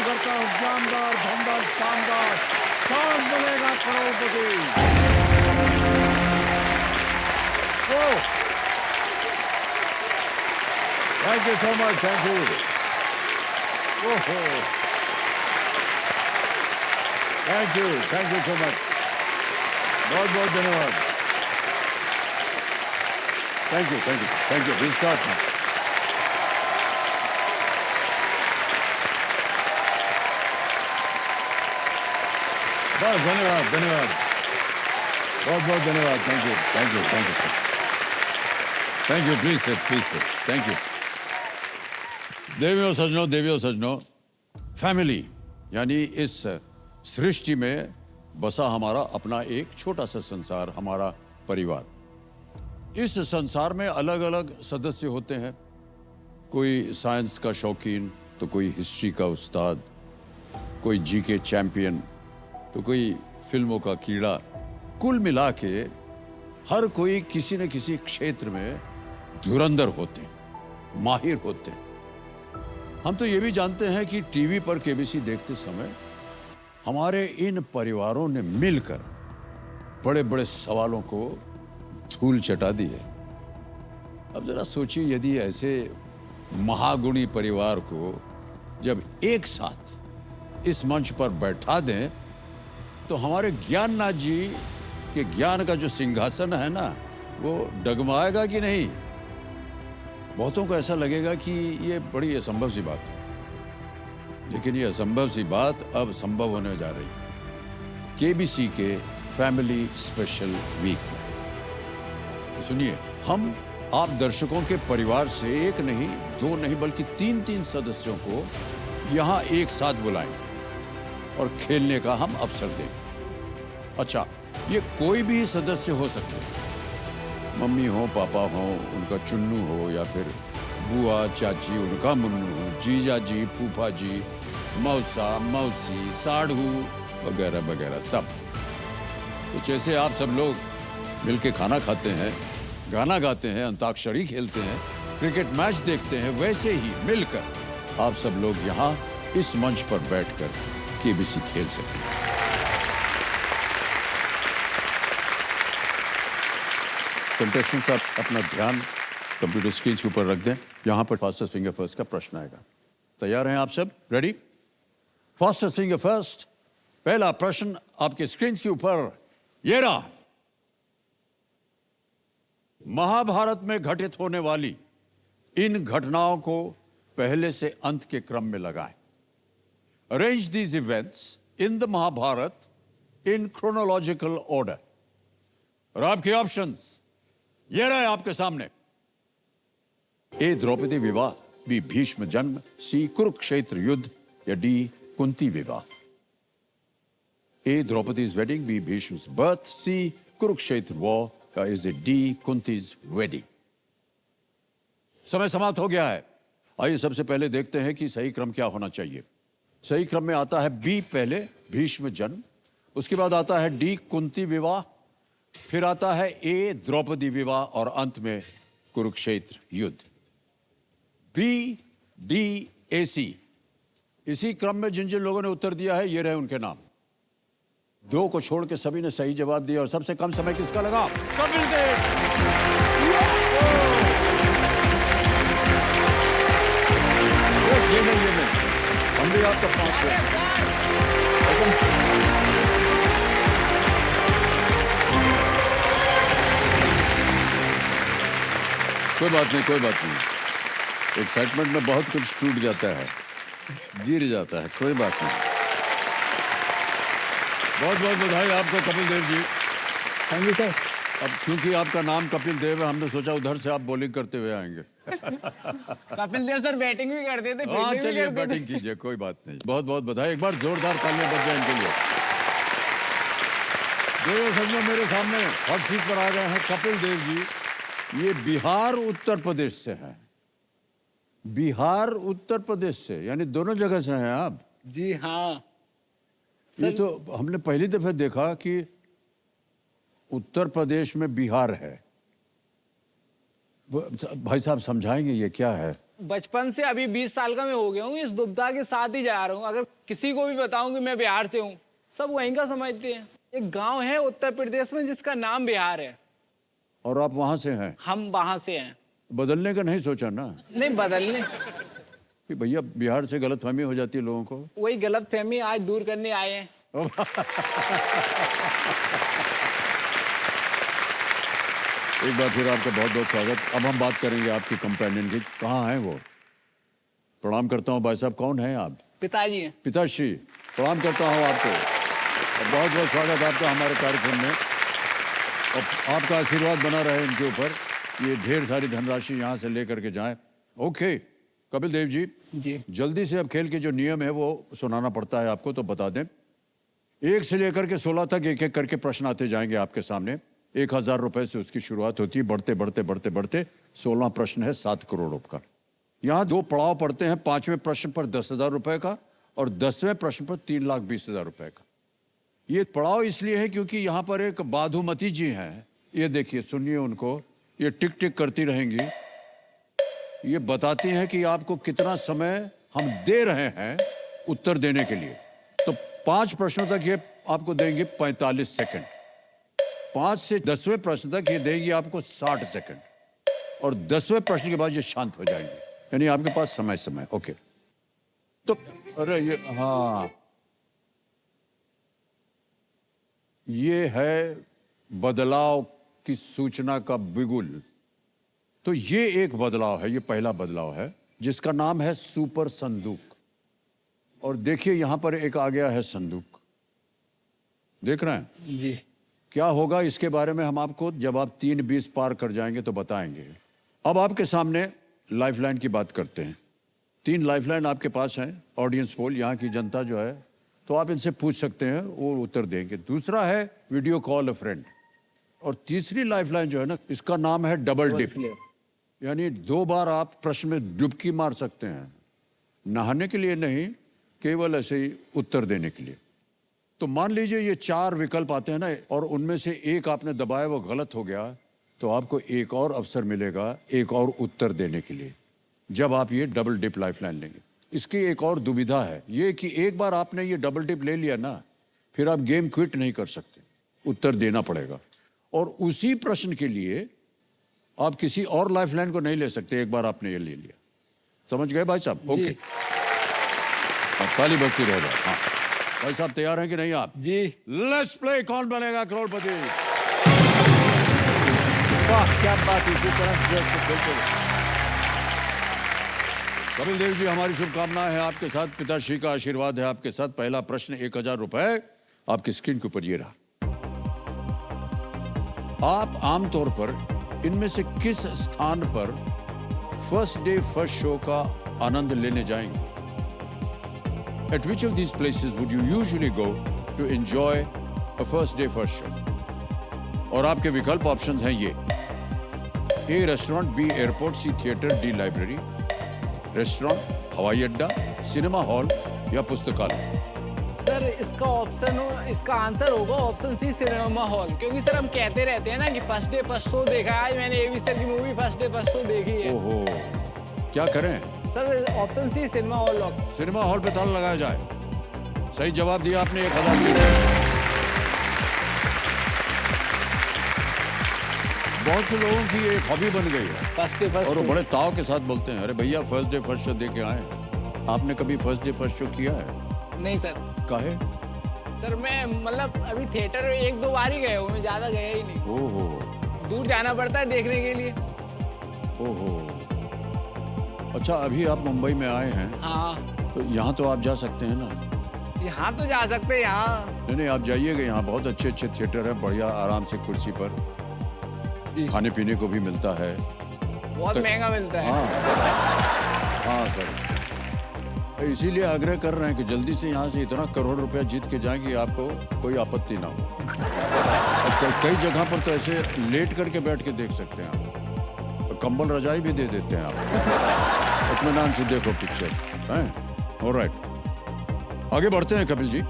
करता हूँ जानदार धमदार शानदार चांद मिलेगा करोड़पति। Thank you so much, thank you. Thank you so much, बहुत बहुत धन्यवाद। Thank you, thank you, thank you. Start ना। बस धन्यवाद, धन्यवाद, बहुत बहुत धन्यवाद। Thank you, thank you, thank you sir, thank you. Please sir, please sir, thank you. देवियों सजनों, फैमिली यानी इस सृष्टि में बसा हमारा अपना एक छोटा सा संसार, हमारा परिवार। इस संसार में अलग अलग सदस्य होते हैं। कोई साइंस का शौकीन, तो कोई हिस्ट्री का उस्ताद, कोई जीके चैंपियन, तो कोई फिल्मों का कीड़ा। कुल मिला के हर कोई किसी न किसी क्षेत्र में धुरंधर होते हैं, माहिर होते हैं। हम तो ये भी जानते हैं कि टीवी पर केबीसी देखते समय हमारे इन परिवारों ने मिलकर बड़े बड़े सवालों को धूल चटा दी है। अब जरा सोचिए, यदि ऐसे महागुणी परिवार को जब एक साथ इस मंच पर बैठा दें तो हमारे ज्ञाननाथ जी के ज्ञान का जो सिंहासन है ना, वो डगमगाएगा कि नहीं। बहुतों को ऐसा लगेगा कि ये बड़ी असंभव सी बात है, लेकिन ये असंभव सी बात अब संभव होने जा रही है केबीसी के फैमिली स्पेशल वीक में। सुनिए, हम आप दर्शकों के परिवार से एक नहीं, दो नहीं, बल्कि तीन तीन सदस्यों को यहाँ एक साथ बुलाएंगे और खेलने का हम अवसर देंगे। अच्छा, ये कोई भी सदस्य हो सकते हैं। मम्मी हो, पापा हो, उनका चुन्नू हो, या फिर बुआ चाची, उनका मुन्नू हो, जीजा जी, फूफा जी, मौसा मौसी, साढ़ू वगैरह वगैरह सब। तो जैसे आप सब लोग मिलके खाना खाते हैं, गाना गाते हैं, अंताक्षरी खेलते हैं, क्रिकेट मैच देखते हैं, वैसे ही मिलकर आप सब लोग यहाँ इस मंच पर बैठकर केबीसी खेल सके। कंटेस्टेंट्स, आप अपना ध्यान कंप्यूटर स्क्रीन के ऊपर रख दें। यहां पर फास्टेस्ट फिंगर फर्स्ट का प्रश्न आएगा। तैयार हैं आप सब? रेडी? फास्टेस्ट फिंगर फर्स्ट, पहला प्रश्न आपके स्क्रीन के ऊपर ये रहा। महाभारत में घटित होने वाली इन घटनाओं को पहले से अंत के क्रम में लगाएं। Arrange these events in the Mahabharata in chronological order. और आपके ऑप्शंस ये रहे आपके सामने। ए द्रौपदी विवाह, बी भीष्म जन्म, सी कुरुक्षेत्र युद्ध, या डी कुंती विवाह। ए द्रौपदीज वेडिंग, बी भीष्म's birth, सी कुरुक्षेत्र वॉर, या इज इट डी कुंतीज वेडिंग। समय समाप्त हो गया है। आइए सबसे पहले देखते हैं कि सही क्रम क्या होना चाहिए। सही क्रम में आता है बी पहले, भीष्म जन्म, उसके बाद आता है डी कुंती विवाह, फिर आता है ए द्रौपदी विवाह, और अंत में कुरुक्षेत्र युद्ध। बी डी ए सी, इसी क्रम में जिन जिन लोगों ने उत्तर दिया है ये रहे उनके नाम। दो को छोड़ के सभी ने सही जवाब दिया। और सबसे कम समय किसका लगा? कपिल देव। ये नहीं, हम भी आपका पांच है। कोई बात नहीं, कोई बात नहीं। एक्साइटमेंट में बहुत कुछ टूट जाता है, गिर जाता है, कोई बात नहीं। बहुत बहुत बधाई आपको Kapil Dev ji. Thank you sir. अब क्योंकि आपका नाम कपिल देव है, हमने सोचा उधर से आप बॉलिंग करते हुए आएंगे। कपिल देव सर बैटिंग भी करते थे। हाँ चलिए, बैटिंग कीजिए, कोई बात नहीं। बहुत बहुत बधाई, एक बार जोरदार तालियां बज जाए इनके लिए। देव सजनों, मेरे सामने हॉट सीट पर आ गए हैं कपिल देव जी। ये बिहार उत्तर प्रदेश से हैं। बिहार उत्तर प्रदेश से, यानी दोनों जगह से हैं आप? जी हाँ। ये तो हमने पहली दफे देखा कि उत्तर प्रदेश में बिहार है। भाई साहब समझाएंगे ये क्या है? बचपन से अभी 20 साल का मैं हो गया हूँ, इस दुबदा के साथ ही जा रहा हूँ। अगर किसी को भी बताऊं कि मैं बिहार से हूँ, सब वहीं का समझते हैं। एक गांव है उत्तर प्रदेश में जिसका नाम बिहार है। और आप वहां से हैं? हम वहां से हैं। बदलने का नहीं सोचा ना नहीं बदलने, कि भैया बिहार से गलतफहमी हो जाती है लोगों को? वही गलत फहमी आज दूर करने आए हैं। एक बार फिर आपका बहुत बहुत स्वागत। अब हम बात करेंगे आपकी कंपेनियन की। कहाँ हैं वो? प्रणाम करता हूँ भाई साहब। कौन हैं आप? पिताजी हैं। पिताश्री, प्रणाम करता हूँ आपको। बहुत बहुत स्वागत आपका हमारे कार्यक्रम में। और आपका आशीर्वाद बना रहे इनके ऊपर, ये ढेर सारी धनराशि यहाँ से लेकर के जाएं। ओके कपिल देव जी, जल्दी से अब खेल के जो नियम है वो सुनाना पड़ता है आपको, तो बता दें। 1 से लेकर के 16 तक एक एक करके प्रश्न आते जाएंगे आपके सामने। 1000 रुपए से उसकी शुरुआत होती है। बढ़ते बढ़ते बढ़ते बढ़ते 16 प्रश्न है 7 करोड़ रुपए का। यहाँ 2 पड़ाव पड़ते हैं। 5वें प्रश्न पर 10,000 रुपए का और 10वें प्रश्न पर 3,20,000 रुपए का। ये पड़ाव इसलिए है क्योंकि यहाँ पर एक बाधुमती जी हैं। ये देखिए, सुनिए उनको। ये टिक टिक करती रहेंगी। ये बताती हैं कि आपको कितना समय हम दे रहे हैं उत्तर देने के लिए। तो 5 प्रश्नों तक ये आपको देंगे 45 सेकंड। 5 से 10वें प्रश्न तक ये देगी आपको 60 सेकंड। और 10वें प्रश्न के बाद ये शांत हो जाएंगे, यानी आपके पास समय। ओके, तो अरे ये, हाँ, ये है बदलाव की सूचना का बिगुल। तो ये एक बदलाव है, ये पहला बदलाव है जिसका नाम है सुपर संदूक। और देखिए यहां पर एक आ गया है संदूक, देख रहे हैं जी। क्या होगा इसके बारे में हम आपको जब आप 3:20 पार कर जाएंगे तो बताएंगे। अब आपके सामने लाइफलाइन की बात करते हैं। 3 लाइफलाइन आपके पास हैं। ऑडियंस पोल, यहाँ की जनता जो है, तो आप इनसे पूछ सकते हैं, वो उत्तर देंगे। दूसरा है वीडियो कॉल अ फ्रेंड। और तीसरी लाइफलाइन जो है ना, इसका नाम है डबल डिप, यानी 2 बार आप प्रश्न में डुबकी मार सकते हैं। नहाने के लिए नहीं, केवल ऐसे ही उत्तर देने के लिए। तो मान लीजिए ये 4 विकल्प आते हैं ना, और उनमें से एक आपने दबाया, वो गलत हो गया, तो आपको एक और अवसर मिलेगा एक और उत्तर देने के लिए, जब आप ये डबल डिप लाइफलाइन लेंगे। इसकी एक और दुविधा है ये कि एक बार आपने ये डबल डिप ले लिया ना, फिर आप गेम क्विट नहीं कर सकते, उत्तर देना पड़ेगा। और उसी प्रश्न के लिए आप किसी और लाइफलाइन को नहीं ले सकते, एक बार आपने ये ले लिया। समझ गए भाई साहब? ओके, अब ताली बजती रहेगा। हाँ भाई साहब, तैयार हैं कि नहीं आप? जी। लेट्स प्ले कौन बनेगा करोड़पति। वाह क्या बात, इसी तरह बिल्कुल। कपिल देव जी, हमारी शुभकामनाएं हैं आपके साथ, पिताश्री का आशीर्वाद है आपके साथ। पहला प्रश्न 1000 रुपए आपकी स्क्रीन के ऊपर ये रहा। आप आमतौर पर इनमें से किस स्थान पर फर्स्ट डे फर्स्ट शो का आनंद लेने जाएंगे? At which of these places would you usually go to enjoy a first day first show? और आपके विकल्प ऑप्शंस हैं ये: A restaurant, B airport, C theatre, D library. Restaurant, हवाई अड्डा, सिनेमा हॉल या पुस्तकालय। सर इसका आंसर होगा ऑप्शन सी, सिनेमा हॉल। क्योंकि सर हम कहते रहते हैं ना कि फर्स्ट डे फर्स्ट शो देखा है। आज मैंने एवी सर की movie first day first show देखी है। ओहो, क्या करें? Sir option C, cinema hall lock. Cinema hall पे ताला लगाया जाए। सही जवाब दिया आपने, 1000 दिए। बहुत से लोगों की ये हॉबी बन गई है फर्स्ट डे फर्स्ट और वो शो। बड़े ताव के साथ बोलते हैं, अरे भैया फर्स्ट डे फर्स्ट शो दे के आए। आपने कभी फर्स्ट डे फर्स्ट शो किया है? नहीं सर। काहे? सर मैं मतलब अभी थिएटर 1-2 बार ही गया हूँ, मैं ज्यादा गया ही नहीं। ओहो, दूर जाना पड़ता है देखने के लिए। ओहो, अच्छा अभी आप मुंबई में आए हैं? हाँ। तो यहाँ तो आप जा सकते हैं ना? यहाँ तो जा सकते हैं। यहाँ नहीं, आप जाइएगा, यहाँ बहुत अच्छे अच्छे थिएटर है, बढ़िया आराम से कुर्सी पर खाने पीने को भी मिलता है। बहुत महंगा मिलता है। हाँ सर, इसीलिए आग्रह कर रहे हैं कि जल्दी से यहाँ से इतना करोड़ रुपया जीत के जाएंगे, आपको कोई आपत्ति ना हो। कई जगह पर तो ऐसे लेट करके बैठ के देख सकते हैं आप, कंबल रजाई भी दे देते हैं आप, इत्मीनान से देखो पिक्चर हैं। ऑलराइट, आगे बढ़ते हैं कपिल जी।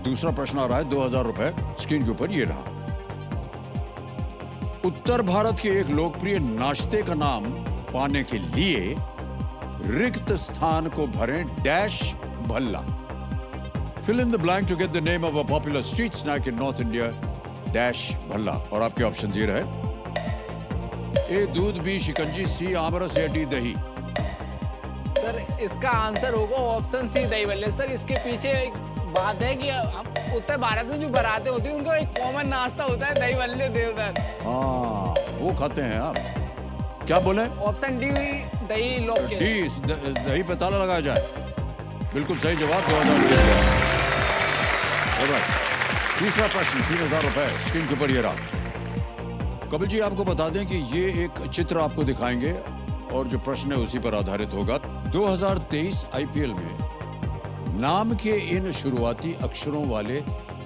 दूसरा प्रश्न आ रहा है, 2000 रुपए स्क्रीन के ऊपर ये रहा। उत्तर भारत के एक लोकप्रिय नाश्ते का नाम पाने के लिए रिक्त स्थान को भरें dash Bhalla. Fill in the blank to get the name of a popular street snack in North India dash Bhalla. और आपके ऑप्शन ये रहे, ए दूध, बी शिकंजी, सी आमरस या डी दही। सर इसका आंसर होगा ऑप्शन सी, दही भल्ले। सर इसके पीछे एक बात है कि हम उत्तर भारत में जो बारातें होती है उनका एक कॉमन नाश्ता होता है दही भल्ले देवदार। हाँ, वो खाते हैं आप। क्या बोले? ऑप्शन डी दही लॉक किया। डी दही पे ताला लगाया जाए। बिल्कुल सही जवाब, 2000। तीसरा प्रश्न, 3000 रुपए स्क्रीन के ऊपर ये रहा। कपिल जी आपको बता दें कि ये एक चित्र आपको दिखाएंगे और जो प्रश्न है उसी पर आधारित होगा। 2023 आईपीएल में नाम के इन शुरुआती अक्षरों वाले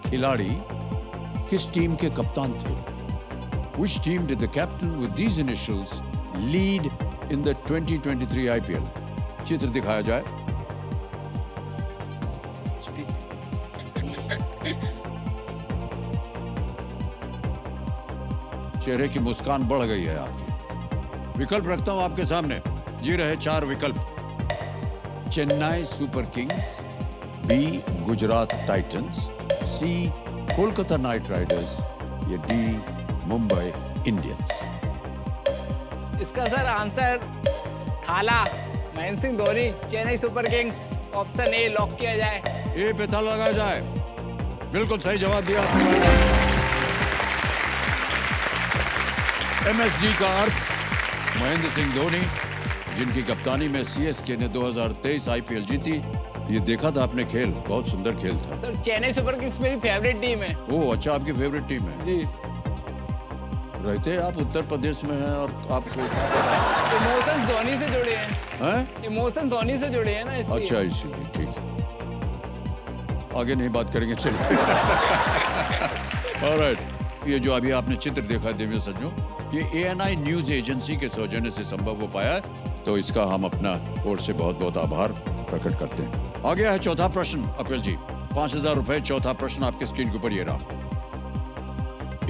खिलाड़ी किस टीम के कप्तान थे? Which team did the captain with these initials lead in the 2023 IPL? चित्र दिखाया जाए। चेहरे की मुस्कान बढ़ गई है आपकी। विकल्प रखता हूं आपके सामने, ये रहे 4 विकल्प। Chennai Super Kings, B Gujarat Titans, C Kolkata Knight Riders या डी मुंबई इंडियंस। इसका sir answer Thala, Mahendra Singh Dhoni, Chennai Super Kings. Option A lock किया जाए। ए पे ताला लगाया जाए। बिल्कुल सही जवाब दिया आपने। एमएसडी का अर्थ महेंद्र सिंह धोनी, जिनकी कप्तानी में सीएसके ने 2023 आईपीएल जीती। ये देखा था आपने खेल, बहुत सुंदर खेल था। सर चेन्नई सुपर किंग्स मेरी फेवरेट टीम है। ओह अच्छा, आपकी फेवरेट टीम है। जी। रहते आप उत्तर प्रदेश में हैं और आपको इमोशंस धोनी से जुड़े हैं। इमोशन धोनी से जुड़े हैं ना, इसलिए। अच्छा, इसीलिए ठीक है। आगे नहीं बात करेंगे, चलिए। ऑलराइट, ये जो अभी आपने चित्र देखा दिव्य सज्जनों, ये ANI न्यूज एजेंसी के सौजन्य से संभव हो पाया है, तो इसका हम अपना ओर से बहुत बहुत आभार प्रकट करते हैं। आगे है चौथा प्रश्न अपिल जी, 5000 रुपए। चौथा प्रश्न आपके स्क्रीन के ऊपर ये रहा।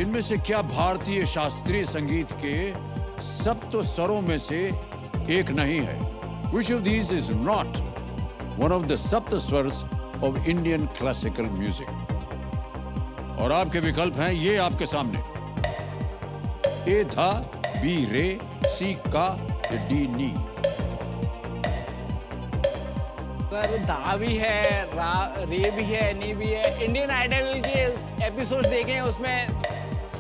इनमें से क्या भारतीय शास्त्रीय संगीत के सप्त स्वरों में से एक नहीं है? Which of these is not one of the सप्त स्वरस of Indian classical music? और आपके विकल्प हैं ये आपके सामने, ए धा, बी रे, सी का, डी नी। सर धा भी है, रे भी है, नी भी है। इंडियन आइडल के एपिसोड देखे हैं, उसमें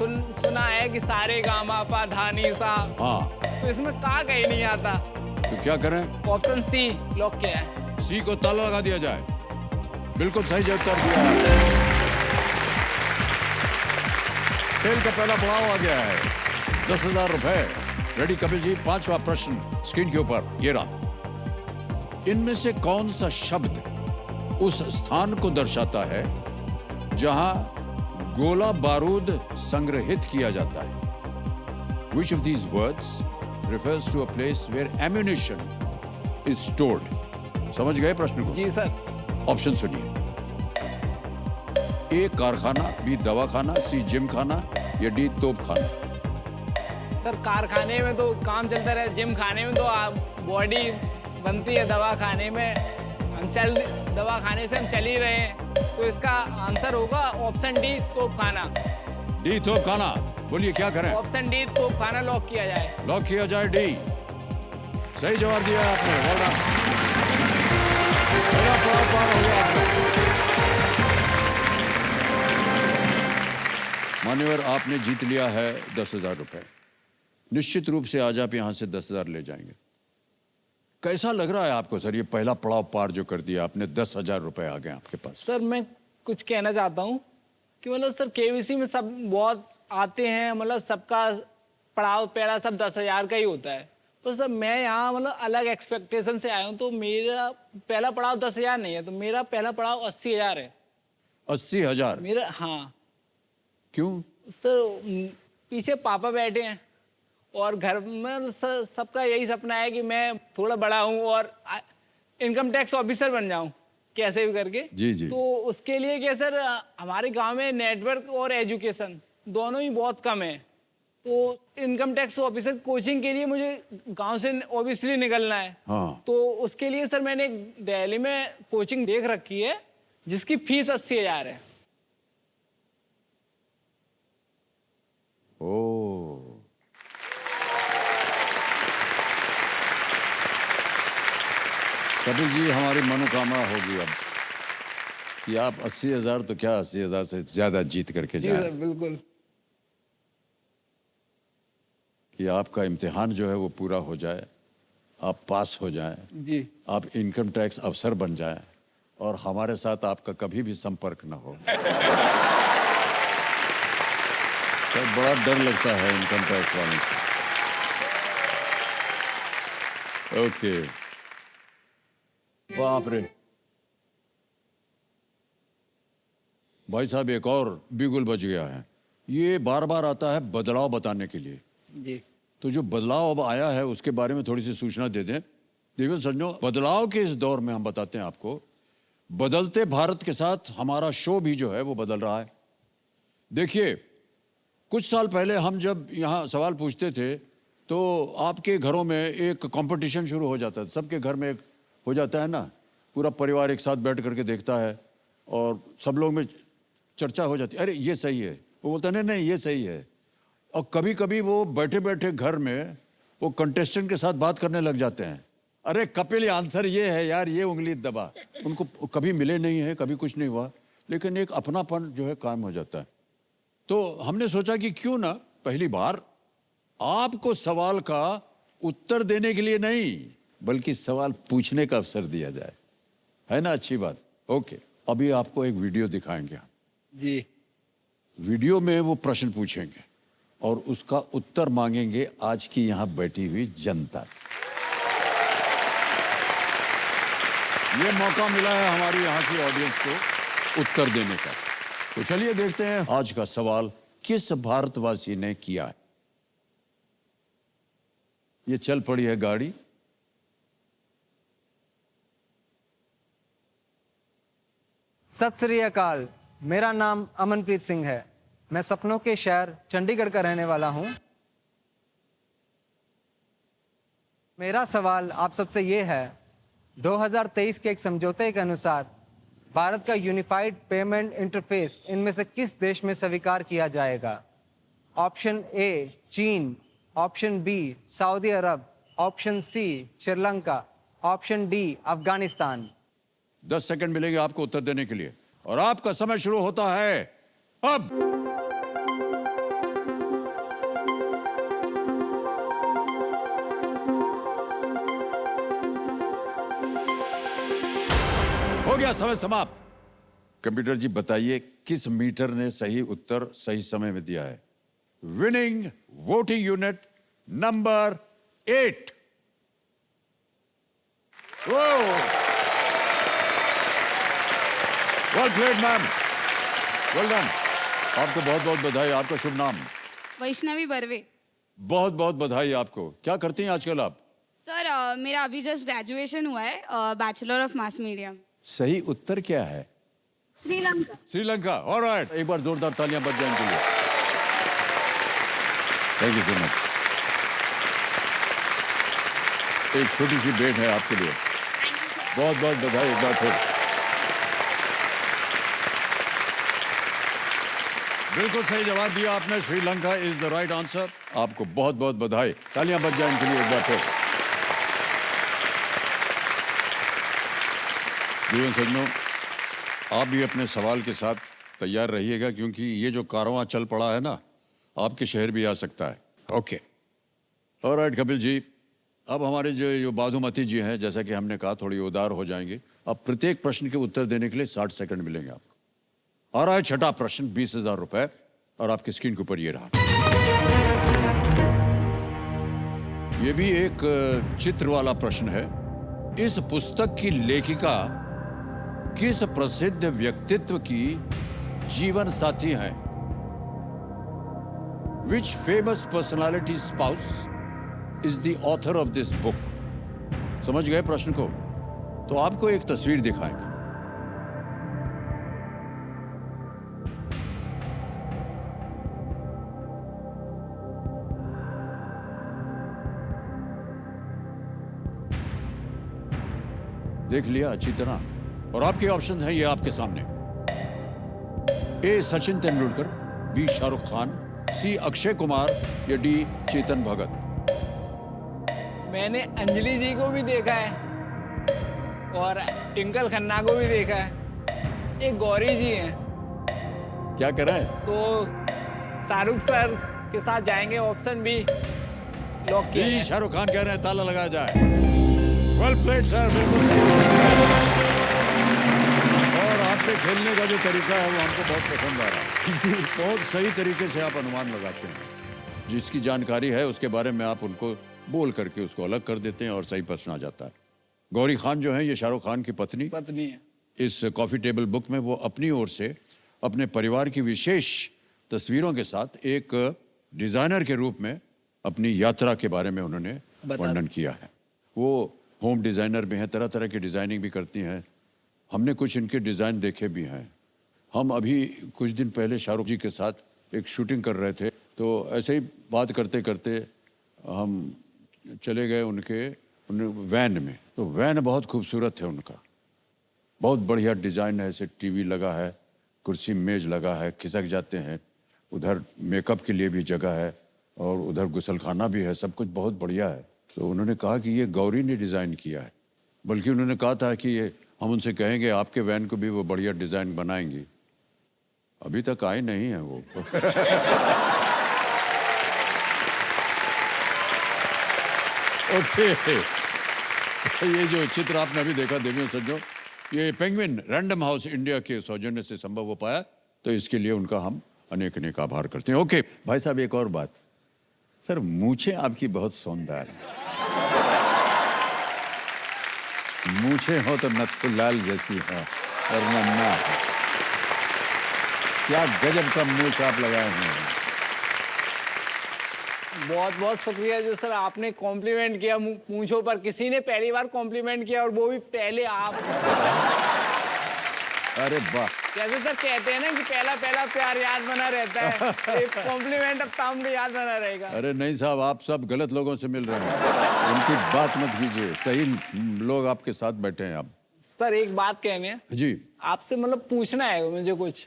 सुना है कि सारे गामा पा धा नी सा। हाँ, तो इसमें का कहीं नहीं आता। तो क्या करें? ऑप्शन सी लॉक किया है। सी को ताला लगा दिया जाए। बिल्कुल सही जवाब दिया। खेल का पहला पड़ाव आ गया है, 10,000 रुपए। रेडी कपिल जी, पांचवा प्रश्न स्क्रीन के ऊपर ये रहा। इनमें से कौन सा शब्द उस स्थान को दर्शाता है जहां गोला बारूद संग्रहित किया जाता है? Which of these words refers to a place where ammunition is stored? समझ गए प्रश्न को? जी सर। ऑप्शन सुनिए। ए कारखाना, बी दवाखाना, सी जिम खाना या डी तोप खाना। सर कारखाने में तो काम चलता रहे, जिम खाने में तो बॉडी बनती है, दवा खाने में दवा खाने से हम चल ही रहे हैं। तो इसका आंसर होगा ऑप्शन डी तोप खाना। डी तोप खाना। बोलिए क्या करें? ऑप्शन डी तोप खाना लॉक किया जाए। लॉक किया जाए डी। सही जवाब दिया आपने, वेल डन। पहला पड़ाव पार हो गया। मान्यवर, आपने जीत लिया है 10,000 रुपए। निश्चित रूप से आज आप यहां से 10,000 ले जाएंगे। कैसा लग रहा है आपको सर, ये पहला पड़ाव पार जो कर दिया आपने, 10,000 रुपए आ गए आपके पास? सर मैं कुछ कहना चाहता हूँ कि मतलब सर केबीसी में सब बहुत आते हैं, मतलब सबका पड़ाव पहला सब 10,000 का ही होता है। तो सर मैं यहाँ मतलब अलग एक्सपेक्टेशन से आया हूँ, तो मेरा पहला पड़ाव 10,000 नहीं है, तो मेरा पहला पड़ाव 80,000 है। 80,000? मेरा, हाँ। क्यों सर? पीछे पापा बैठे हैं और घर में सर सबका यही सपना है कि मैं थोड़ा बड़ा हूँ और इनकम टैक्स ऑफिसर बन जाऊँ कैसे भी करके। जी जी। तो उसके लिए क्या सर, हमारे गांव में नेटवर्क और एजुकेशन दोनों ही बहुत कम है। तो इनकम टैक्स ऑफिसर कोचिंग के लिए मुझे गांव से ऑब्वियसली निकलना है। हाँ। तो उसके लिए सर मैंने दिल्ली में कोचिंग देख रखी है जिसकी फीस 80,000 है। ओ, कपिल जी, हमारी मनोकामना होगी अब कि आप 80,000 तो क्या 80,000 से ज्यादा जीत करके जी जाए, सर बिल्कुल। कि आपका इम्तिहान जो है वो पूरा हो जाए, आप पास हो जाएं, जी आप इनकम टैक्स अफसर बन जाएं और हमारे साथ आपका कभी भी संपर्क ना हो। तो बड़ा डर लगता है इनकम टैक्स वालों से। ओके, बाप रे भाई साहब, एक और बिगुल बच गया है। ये बार बार आता है बदलाव बताने के लिए। जी तो जो बदलाव अब आया है उसके बारे में थोड़ी सी सूचना दे दें। देखो सज्जनों, बदलाव के इस दौर में हम बताते हैं आपको, बदलते भारत के साथ हमारा शो भी जो है वो बदल रहा है। देखिए, कुछ साल पहले हम जब यहाँ सवाल पूछते थे तो आपके घरों में एक कंपटीशन शुरू हो जाता था। सबके घर में एक हो जाता है ना, पूरा परिवार एक साथ बैठ करके देखता है और सब लोग में चर्चा हो जाती है, अरे ये सही है, वो बोलता है नहीं नहीं ये सही है। और कभी कभी वो बैठे बैठे घर में वो कंटेस्टेंट के साथ बात करने लग जाते हैं, अरे कपिल आंसर ये है यार, ये उंगली दबा। उनको कभी मिले नहीं है, कभी कुछ नहीं हुआ, लेकिन एक अपनापन जो है कायम हो जाता है। तो हमने सोचा कि क्यों ना पहली बार आपको सवाल का उत्तर देने के लिए नहीं बल्कि सवाल पूछने का अवसर दिया जाए, है ना? अच्छी बात। ओके, अभी आपको एक वीडियो दिखाएंगे हम। जी वीडियो में वो प्रश्न पूछेंगे और उसका उत्तर मांगेंगे आज की यहां बैठी हुई जनता से। ये मौका मिला है हमारी यहाँ की ऑडियंस को उत्तर देने का। तो चलिए देखते हैं आज का सवाल किस भारतवासी ने किया है। ये चल पड़ी है गाड़ी। सत श्री अकाल, मेरा नाम अमनप्रीत सिंह है। मैं सपनों के शहर चंडीगढ़ का रहने वाला हूं। मेरा सवाल आप सबसे ये है, 2023 के एक समझौते के अनुसार भारत का यूनिफाइड पेमेंट इंटरफेस इनमें से किस देश में स्वीकार किया जाएगा? ऑप्शन ए चीन, ऑप्शन बी सऊदी अरब, option C Sri Lanka, option D Afghanistan. 10 second मिलेंगे आपको उत्तर देने के लिए और आपका समय शुरू होता है अब। हो गया समय समाप्त। कंप्यूटर जी बताइए किस मीटर ने सही उत्तर सही समय में दिया है? Winning voting unit number 8। Well played ma'am, well done. आपको बहुत बहुत बधाई। आपका शुभ नाम? वैष्णवी बर्वे। बहुत बहुत बधाई आपको। क्या करती हैं आजकल आप? सर मेरा अभी जस्ट ग्रेजुएशन हुआ है, बैचलर ऑफ मास मीडिया। सही उत्तर क्या है? श्रीलंका। श्रीलंका। ऑलराइट, एक बार जोरदार तालियां बज जाएं इनके लिए। Thank you so much. एक छोटी सी भेंट है आपके लिए। बहुत बहुत बधाई एक बार फिर। बिल्कुल सही जवाब दिया आपने, Sri Lanka is the right answer. आपको बहुत बहुत बधाई। तालियां बज जाएं इनके लिए एक बार फिर। जीवन सज्जनों, आप भी अपने सवाल के साथ तैयार रहिएगा क्योंकि ये जो कारवां चल पड़ा है ना, आपके शहर भी आ सकता है। ओके, ऑलराइट कपिल जी, अब हमारे जो बाधुमती जी हैं, जैसा कि हमने कहा, थोड़ी उदार हो जाएंगे। अब प्रत्येक प्रश्न के उत्तर देने के लिए 60 सेकंड मिलेंगे आपको। और आज छठा प्रश्न 20,000 रुपए और आपकी स्क्रीन के ऊपर ये रहा। ये भी एक चित्र वाला प्रश्न है। इस पुस्तक की लेखिका किस प्रसिद्ध व्यक्तित्व की जीवन साथी हैं? Which famous personality spouse is the author of this book? समझ गए प्रश्न को? तो आपको एक तस्वीर दिखाएंगे। देख लिया अच्छी तरह और आपके ऑप्शन हैं ये आपके सामने। ए सचिन तेंदुलकर, बी शाहरुख खान, सी अक्षय कुमार या डी चेतन भगत। मैंने अंजलि जी को भी देखा है और ट्विंकल खन्ना को भी देखा है। एक गौरी जी हैं, क्या करें? तो शाहरुख सर के साथ जाएंगे। ऑप्शन बी लॉक किया बी है। शाहरुख खान कह रहे हैं, ताला लगाया जाए। वेल प्लेड सर, बिल्कुल सही। और आपके खेलने का जो तरीका है वो हमको बहुत पसंद आ रहा है। बहुत सही तरीके से आप अनुमान लगाते हैं। जिसकी जानकारी है उसके बारे में आप उनको बोल करके उसको अलग कर देते हैं और सही प्रश्न आ जाता है। गौरी खान जो है ये शाहरुख खान की पत्नी है। इस कॉफी टेबल बुक में वो अपनी ओर से अपने परिवार की विशेष तस्वीरों के साथ एक डिजाइनर के रूप में अपनी यात्रा के बारे में उन्होंने वर्णन किया है। वो होम डिजाइनर भी हैं, तरह तरह की डिजाइनिंग भी करती हैं। हमने कुछ इनके डिजाइन देखे भी हैं। हम अभी कुछ दिन पहले शाहरुख जी के साथ एक शूटिंग कर रहे थे, तो ऐसे ही बात करते करते हम चले गए उनके वैन में। तो वैन बहुत खूबसूरत है उनका, बहुत बढ़िया डिजाइन है। ऐसे टीवी लगा है, कुर्सी मेज लगा है, खिसक जाते हैं। उधर मेकअप के लिए भी जगह है और उधर गुसलखाना भी है, सब कुछ बहुत बढ़िया है। तो उन्होंने कहा कि ये गौरी ने डिज़ाइन किया है। बल्कि उन्होंने कहा था कि ये हम उनसे कहेंगे आपके वैन को भी वो बढ़िया डिज़ाइन बनाएंगी। अभी तक आए नहीं है वो। ओके, ये जो चित्र आपने अभी देखा देवियों सज्जों, ये पेंगुइन रैंडम हाउस इंडिया के सौजन्य से संभव हो पाया, तो इसके लिए उनका हम अनेक अनेक आभार करते हैं। ओके भाई साहब, एक और बात सर, मूछें आपकी बहुत शानदार है। मूछें हो तो नथुलाल जैसी है और नन्ना है। क्या गजब का मूछ आप लगाए हैं। बहुत बहुत शुक्रिया जो सर आपने कॉम्प्लीमेंट किया मूंछों पर। किसी ने पहली बार कॉम्प्लीमेंट किया और वो भी पहले आप। अरे वाह। जैसे सर कहते हैं ना कि पहला पहला प्यार याद बना रहता है, एक कॉम्प्लीमेंट अब सामने याद बना रहेगा। अरे नहीं साहब, आप सब गलत लोगों से मिल रहे हैं, उनकी बात मत कीजिए। सही लोग आपके साथ बैठे हैं। आप सर एक बात कहने हैं जी, आपसे, मतलब पूछना है मुझे कुछ।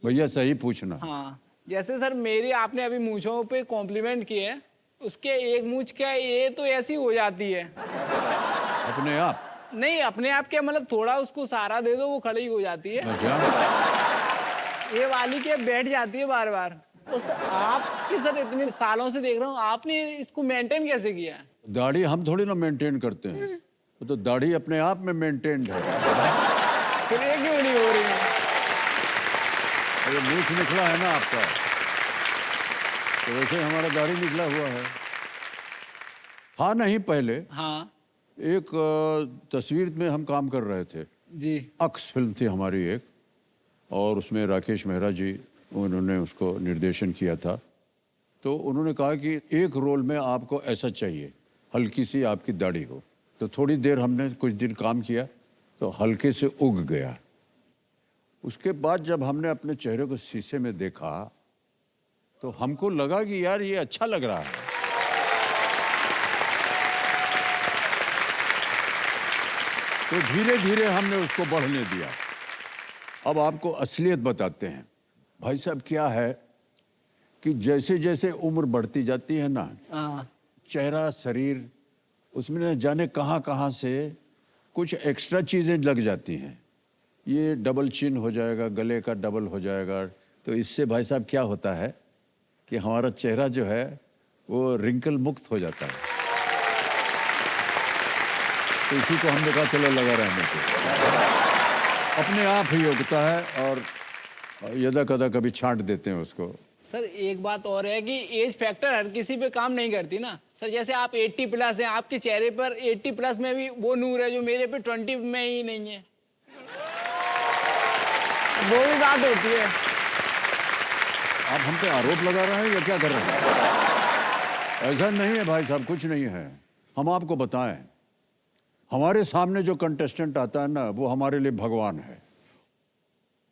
भैया सही पूछना। हाँ, जैसे सर मेरी आपने अभी मूंछों पे कॉम्प्लीमेंट किए, उसके एक मूंछ क्या ये तो ऐसी हो जाती है अपने आप? नहीं, अपने आप क्या, मतलब थोड़ा उसको सहारा दे दो वो खड़ी हो जाती है। अच्छा, ये वाली क्या बैठ जाती है बार बार। उस आपकी सर इतने सालों से देख रहा हूँ, आपने इसको मेंटेन कैसे किया है? दाढ़ी हम थोड़ी ना मेंटेन करते हैं, वो तो दाढ़ी अपने आप में मेंटेन्ड है। फिर ये क्यों नहीं हो रही है? ये मूछ निकला है ना आपका, तो वैसे हमारा दाढ़ी निकला हुआ है। हाँ नहीं, पहले हाँ एक तस्वीर में हम काम कर रहे थे जी। अक्स फिल्म थी हमारी एक, और उसमें राकेश मेहरा जी उन्होंने उसको निर्देशन किया था। तो उन्होंने कहा कि एक रोल में आपको ऐसा चाहिए, हल्की सी आपकी दाढ़ी हो। तो थोड़ी देर हमने कुछ दिन काम किया तो हल्के से उग गया। उसके बाद जब हमने अपने चेहरे को शीशे में देखा तो हमको लगा कि यार ये अच्छा लग रहा है। तो धीरे धीरे हमने उसको बढ़ने दिया। अब आपको असलियत बताते हैं भाई साहब। क्या है कि जैसे जैसे उम्र बढ़ती जाती है ना, चेहरा शरीर उसमें न जाने कहाँ कहाँ से कुछ एक्स्ट्रा चीज़ें लग जाती हैं। ये डबल चिन हो जाएगा, गले का डबल हो जाएगा। तो इससे भाई साहब क्या होता है कि हमारा चेहरा जो है वो रिंकल मुक्त हो जाता है। तो इसी को हमने कहा चलो लगा रहने को, अपने आप ही उगता है और यदा कदा कभी छांट देते हैं उसको। सर एक बात और है कि एज फैक्टर हर किसी पे काम नहीं करती ना सर। जैसे आप 80 प्लस हैं, आपके चेहरे पर 80 प्लस में भी वो नूर है जो मेरे पे 20 में ही नहीं है। वो भी बात होती है। आप हम पे आरोप लगा रहे हैं या क्या कर रहे हैं? ऐसा नहीं है भाई साहब, कुछ नहीं है। हम आपको बताएं, हमारे सामने जो कंटेस्टेंट आता है ना वो हमारे लिए भगवान है,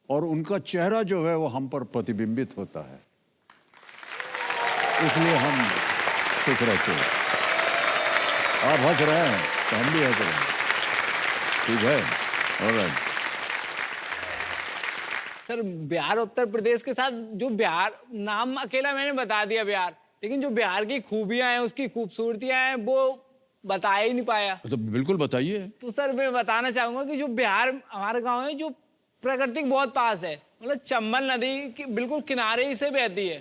और उनका चेहरा जो है वो हम पर प्रतिबिंबित होता है, इसलिए हम खुश रहते हैं। आप हंस रहे हैं तो हम भी हंस रहे हैं। ठीक है, ऑलराइट। सर बिहार उत्तर प्रदेश के साथ जो बिहार नाम अकेला मैंने बता दिया बिहार, लेकिन जो बिहार की खूबियां हैं, उसकी खूबसूरतियां हैं, वो बताया ही नहीं पाया। तो बिल्कुल बताइए। तो सर मैं बताना चाहूंगा कि जो बिहार हमारा गांव है, जो प्राकृतिक बहुत पास है, मतलब चंबल नदी की बिल्कुल किनारे ही से बहती है,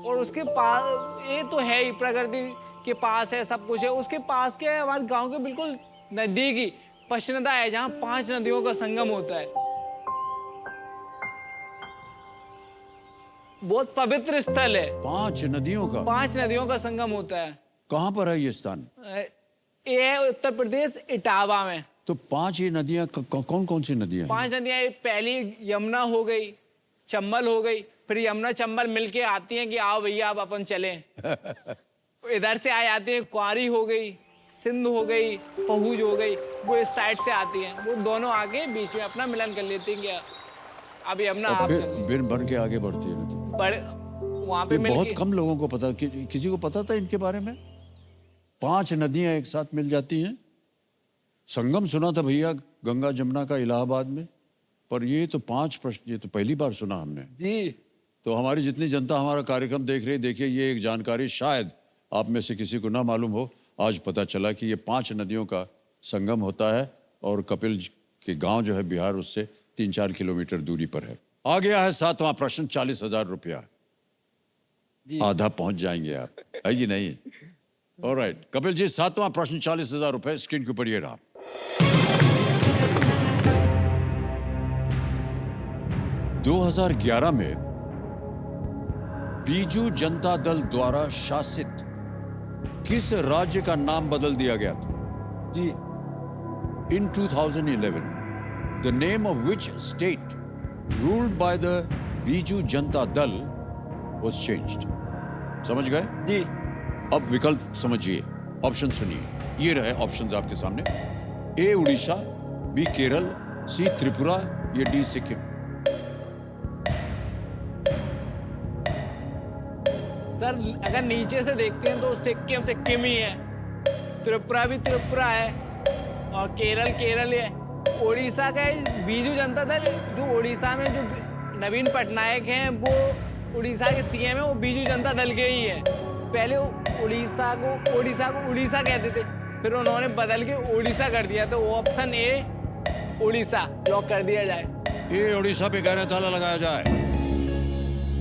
और उसके पास ये तो है ही, प्रकृति के पास है, सब कुछ है। उसके पास के हमारे गांव के बिल्कुल नजदीक ही पशनदा है, जहाँ 5 नदियों का संगम होता है। बहुत पवित्र स्थल है। 5 नदियों का? 5 नदियों का संगम होता है। कहाँ पर है ये स्थान? ये है उत्तर प्रदेश, इटावा में। तो 5 ही नदियां कौन कौन सी नदियां हैं? 5 नदियां, पहली यमुना हो गई, चंबल हो गई, फिर यमुना चंबल मिलके आती हैं कि आओ भैया अब अपन चलें। इधर से आ जाती है, कुंवारी हो गई, सिंध हो गई, पहुज हो गई, वो इस साइड से आती हैं। वो दोनों आगे बीच में अपना मिलन कर लेती हैं कि अब यमुना आप फिर बन के आगे बढ़ती है नदी। वहां पे ये बहुत मिलके कम लोगों को पता, किसी को पता था इनके बारे में? 5 नदियां एक साथ मिल जाती हैं। संगम सुना था भैया गंगा जमुना का इलाहाबाद में, पर ये तो 5 प्रश्न, ये तो पहली बार सुना हमने जी। तो हमारी जितनी जनता हमारा कार्यक्रम देख रही है, देखिए ये एक जानकारी शायद आप में से किसी को ना मालूम हो, आज पता चला कि ये 5 नदियों का संगम होता है और कपिल के गांव जो है बिहार उससे 3-4 किलोमीटर दूरी पर है। आ गया है 7वां प्रश्न, 40,000 रुपया। आधा पहुंच जाएंगे आप, है कि नहीं? ऑलराइट कपिल जी, 7वां प्रश्न 40,000 रुपए स्क्रीन के ऊपर ये रहा। 2011 में बीजू जनता दल द्वारा शासित किस राज्य का नाम बदल दिया गया था? जी। In 2011, the name of which state ruled by the Biju Janta Dal was changed? समझ गए? जी। अब विकल्प समझिए, ऑप्शन सुनिए। ये रहे ऑप्शंस आपके सामने। ए उड़ीसा, बी केरल, सी त्रिपुरा, या डी सिक्किम। सर अगर नीचे से देखते हैं तो सिक्किम सिक्किम ही है, त्रिपुरा भी त्रिपुरा है, और केरल केरल है। उड़ीसा का बीजू जनता दल, जो उड़ीसा में जो नवीन पटनायक हैं वो उड़ीसा के सीएम है, वो बीजू जनता दल के ही है। पहले उड़ीसा को उड़ीसा कहते थे, फिर उन्होंने बदल के उड़ीसा कर दिया। तो ऑप्शन ए उड़ीसा लॉक कर दिया जाए। ए उड़ीसा पे गहरा ताला लगाया जाए।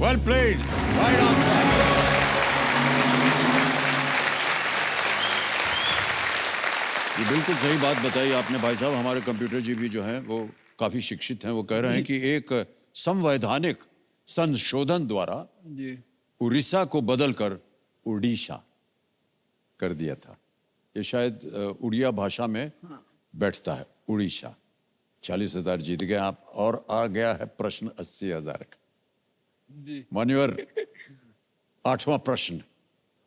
Well played, right answer. ये बिल्कुल सही बात बताई आपने भाई साहब। हमारे कंप्यूटर जी भी जो हैं वो काफी शिक्षित हैं। वो कह रहे हैं कि एक संवैधानिक संशोधन द्वारा उड़ीसा को बदलकर उड़ीसा कर दिया था। ये शायद उड़िया भाषा में बैठता है, उड़ीसा। 40,000 जीत गए आप, और आ गया है प्रश्न 80,000 का। मान्यवर, 8वां प्रश्न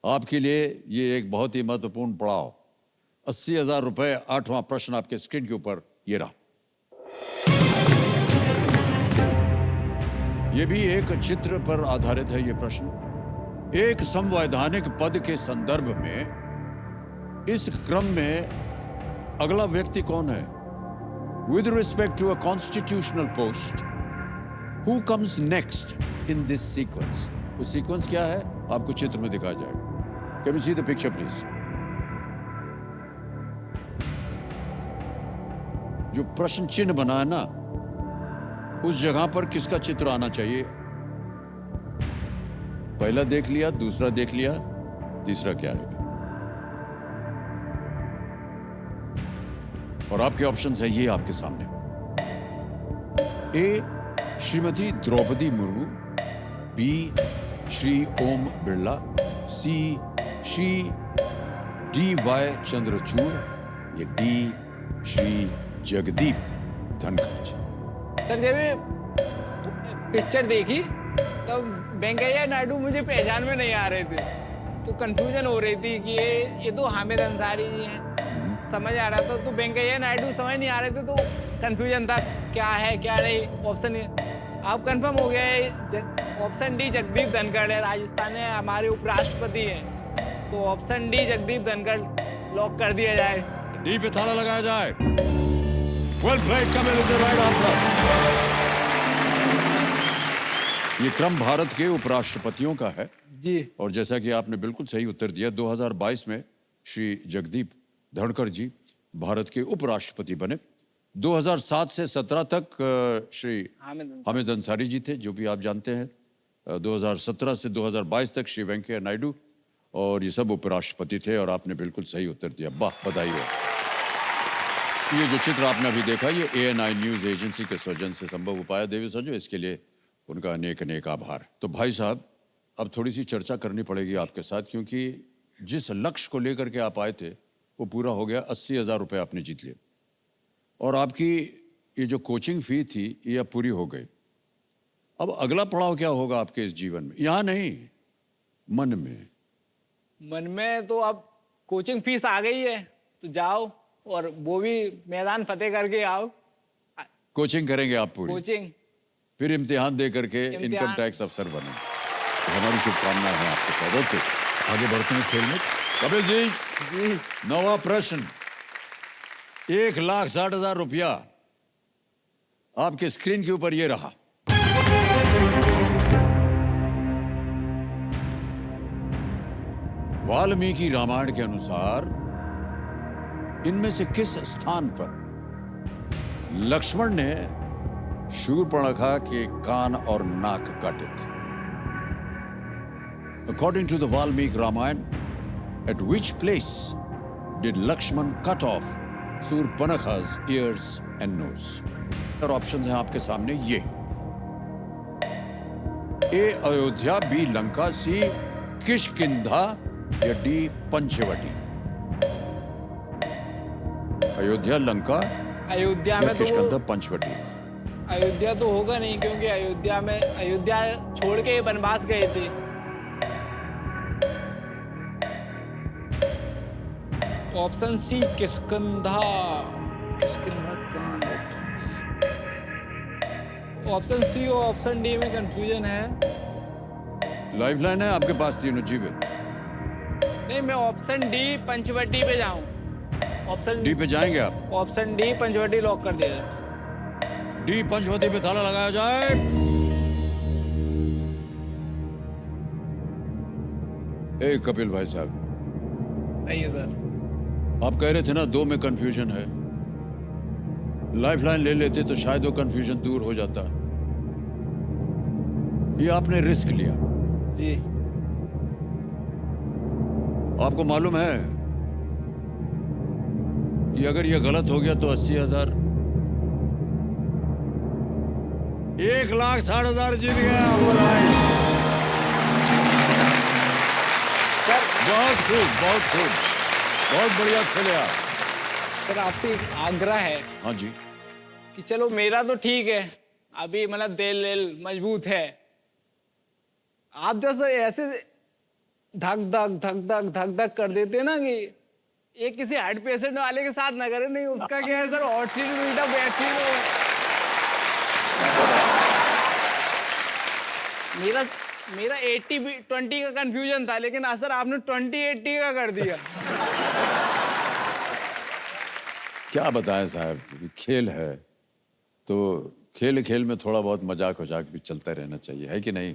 आपके लिए, ये एक बहुत ही महत्वपूर्ण पड़ाव। 80,000 रुपए, 8वां प्रश्न आपके स्क्रीन के ऊपर ये रहा। ये भी एक चित्र पर आधारित है ये प्रश्न। एक संवैधानिक पद के संदर्भ में इस क्रम में अगला व्यक्ति कौन है? With respect to a constitutional post, who comes next in this sequence? वो सीक्वेंस क्या है आपको चित्र में दिखाया जाएगा। Can you see the picture please? जो प्रश्न चिन्ह बना है ना, उस जगह पर किसका चित्र आना चाहिए? पहला देख लिया, दूसरा देख लिया, तीसरा क्या आएगा? और आपके ऑप्शंस हैं ये आपके सामने। ए श्रीमती द्रौपदी मुर्मू, बी श्री ओम बिरला, सी श्री डी.वाई. चंद्रचूड़, या डी श्री जगदीप धनखड़। सर जब ये पिक्चर देखी तब वेंकैया नायडू मुझे पहचान में नहीं आ रहे थे, तो कंफ्यूजन हो रही थी कि ये तो हामिद अंसारी जी हैं, समझ आ रहा था। तो वेंकैया नायडू समझ नहीं आ रहे थे, तो कंफ्यूजन था क्या है क्या नहीं। ऑप्शन आप कंफर्म हो गया, ऑप्शन डी जगदीप धनखड़ है, राजस्थान में हमारे उपराष्ट्रपति हैं। तो option D Jagdeep Dhankhar lock कर दिया जाए। डी पे ताला लगाया जाए। Well played, Kapil is the right answer. ये क्रम भारत के उपराष्ट्रपतियों का है जी। और जैसा कि आपने बिल्कुल सही उत्तर दिया, 2022 में श्री जगदीप धनखड़ जी भारत के उपराष्ट्रपति बने। 2007 से 17 तक श्री हामिद अंसारी जी थे, जो भी आप जानते हैं। 2017 से 2022 तक श्री वेंकैया नायडू, और ये सब उपराष्ट्रपति थे और आपने बिल्कुल सही उत्तर दिया। वाह, बधाई हो। ये जो चित्र आपने अभी देखा, ये ANI न्यूज एजेंसी के सौजन्य से संभव हो पाया। देवी सजो, इसके लिए उनका अनेक अनेक आभार। तो भाई साहब, अब थोड़ी सी चर्चा करनी पड़ेगी आपके साथ, क्योंकि जिस लक्ष्य को लेकर के आप आए थे वो पूरा हो गया। 80,000 रुपये आपने जीत लिए और आपकी ये जो कोचिंग फी थी ये अब पूरी हो गई। अब अगला पड़ाव क्या होगा आपके इस जीवन में? यहाँ नहीं, मन में। मन में तो अब कोचिंग फीस आ गई है, तो जाओ और वो भी मैदान फतेह करके आओ। कोचिंग करेंगे आप पूरी, कोचिंग, फिर इम्तिहान दे करके इनकम टैक्स अफसर बने। तो हमारी शुभकामनाएं हैं आपके साथ। ओके, आगे बढ़ते हैं खेल में। कपिल जी, नवा प्रश्न। 1,60,000 रुपया आपके स्क्रीन के ऊपर ये रहा। वाल्मीकि रामायण के अनुसार इनमें से किस स्थान पर लक्ष्मण ने शूर्पणखा के कान और नाक काटे थे? According to the Valmiki Ramayana, at which place did Lakshman cut off Surpanakha's ears and nose? और ऑप्शंस हैं आपके सामने ये: A Ayodhya, B Lanka, C Kishkindha या D पंचवटी। अयोध्या, लंका अयोध्या या में तो किष्किंधा, पंचवटी। अयोध्या तो होगा नहीं, क्योंकि अयोध्या छोड़ के वनवास गए थे। Option C Kishkindha. Option C और ऑप्शन डी में कंफ्यूजन है। लाइफलाइन है आपके पास तीनों जीवित। नहीं, मैं ऑप्शन डी पंचवटी पे जाऊं। ऑप्शन डी पे जाएंगे आप? ऑप्शन डी पंचवटी लॉक कर दिया जाए। डी पंचवटी पे ताला लगाया जाए। ए कपिल भाई साहब, सही है सर। आप कह रहे थे ना 2 में कंफ्यूजन है। लाइफलाइन ले लेते तो शायद वो कंफ्यूजन दूर हो जाता। ये आपने रिस्क लिया। जी। आपको मालूम है कि अगर ये गलत हो गया तो 80,000, 1,60,000 जीत गया आप। बहुत खूब, बहुत खूब, बहुत बढ़िया खेले आप। सर, आपसे एक आग्रह है। हाँ जी। कि चलो मेरा तो ठीक है, अभी मतलब दिल मजबूत है। आप जैसे ऐसे धक धक धक धक धक धक कर देते ना, कि ये किसी हार्ट पेशेंट वाले के साथ ना करें। नहीं, उसका क्या है सर, हॉट सीट में उल्टा बैठ सीट। मेरा 80-20 का कंफ्यूजन था, लेकिन सर आपने 20-80 का कर दिया। क्या बताएं साहब, खेल है तो खेल खेल में थोड़ा बहुत मजाक वजाक भी चलता रहना चाहिए, है कि नहीं?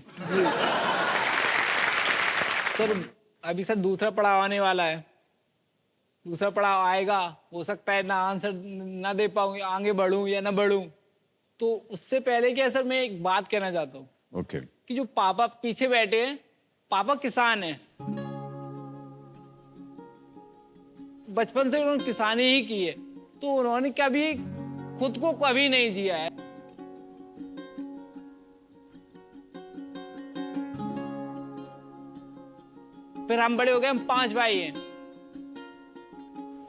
सर अभी सर दूसरा पड़ाव आने वाला है। दूसरा पड़ाव आएगा, हो सकता है ना आंसर ना दे पाऊं, आगे बढ़ूं या ना बढ़ूं। तो उससे पहले क्या सर, मैं एक बात कहना चाहता हूँ। ओके। कि जो पापा पीछे बैठे हैं, पापा किसान हैं। बचपन से उन्होंने किसानी ही की है, तो उन्होंने कभी खुद को कभी नहीं जिया है। फिर हम बड़े हो गए, हम 5 भाई हैं।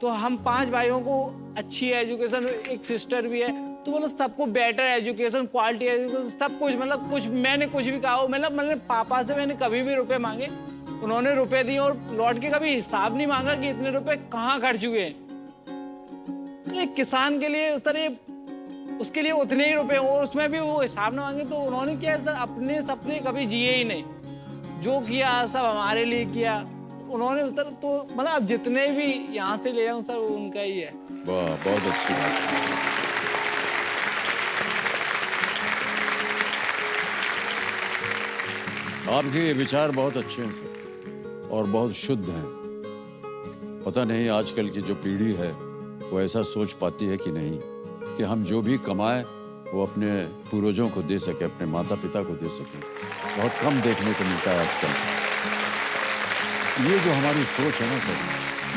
तो हम 5 भाइयों को अच्छी एजुकेशन, एक सिस्टर भी है, तो मतलब सबको बेटर एजुकेशन, क्वालिटी एजुकेशन, सब कुछ, मतलब कुछ मैंने कुछ भी कहा हो, मतलब पापा से मैंने कभी भी रुपए मांगे, उन्होंने रुपए दिए और लौट के कभी हिसाब नहीं मांगा कि इतने रुपए कहाँ खर्च हुए। एक किसान के लिए सर, ये उसके लिए उतने ही रुपए और उसमें भी वो हिसाब ना मांगे। तो उन्होंने क्या सर, अपने सपने कभी जिए ही नहीं। जो किया सब हमारे लिए किया। उन्होंने सर तो मतलब अब जितने भी यहाँ से ले जाऊँ सर वो उनका ही है। वाह, बहुत अच्छी बात है। आपके ये विचार बहुत अच्छे हैं सर और बहुत शुद्ध हैं। पता नहीं आजकल की जो पीढ़ी है वो ऐसा सोच पाती है कि नहीं कि हम जो भी कमाए वो अपने पूर्वजों को दे सके, अपने माता पिता को दे सके। बहुत कम देखने को मिलता है आजकल। ये जो हमारी सोच है ना सर,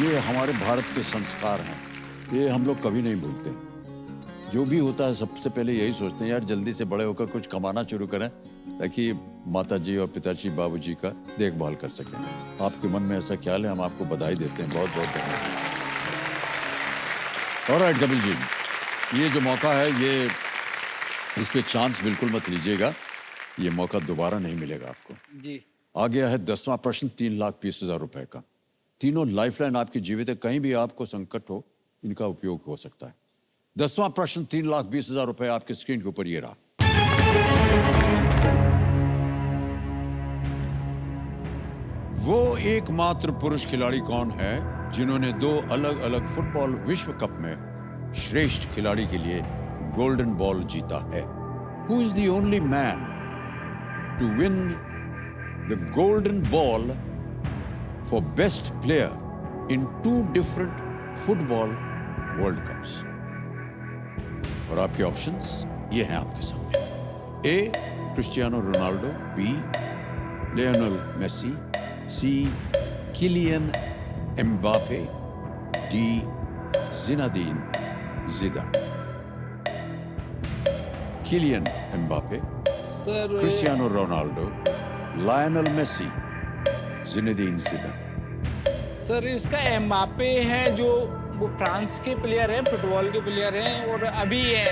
ये हमारे भारत के संस्कार हैं, ये हम लोग कभी नहीं भूलते। जो भी होता है सबसे पहले यही सोचते हैं यार जल्दी से बड़े होकर कुछ कमाना शुरू करें ताकि माता जी और पिताजी बाबूजी का देखभाल कर सकें। आपके मन में ऐसा ख्याल है, हम आपको बधाई देते हैं, बहुत बहुत धन्यवाद। ऑलराइट कपिल जी, ये जो मौका है ये इस पे चांस बिल्कुल मत लीजिएगा, ये मौका दोबारा नहीं मिलेगा आपको। जी आ गया है 10वां प्रश्न 3,20,000 रुपए का। तीनों लाइफलाइन आपकी जीवित है, कहीं भी आपको संकट हो इनका उपयोग हो सकता है। 10वां प्रश्न 3,20,000 रुपए आपकी स्क्रीन के ऊपर ये रहा। वो एकमात्र पुरुष खिलाड़ी कौन है जिन्होंने 2 अलग अलग फुटबॉल विश्व कप में श्रेष्ठ खिलाड़ी के लिए गोल्डन बॉल जीता है? Who is the only man to win the golden ball for best player in 2 different football world cups? और आपके ऑप्शंस ये हैं आपके सामने। A Cristiano Ronaldo, B Lionel Messi, C Kylian Mbappe, D Zinedine Zidane. Kylian Mbappe, sir Cristiano Ronaldo, Lionel Messi, Zinedine Zidane. Sir इसका Mbappe है जो वो फ्रांस के प्लेयर हैं, फुटबॉल के प्लेयर हैं और अभी ये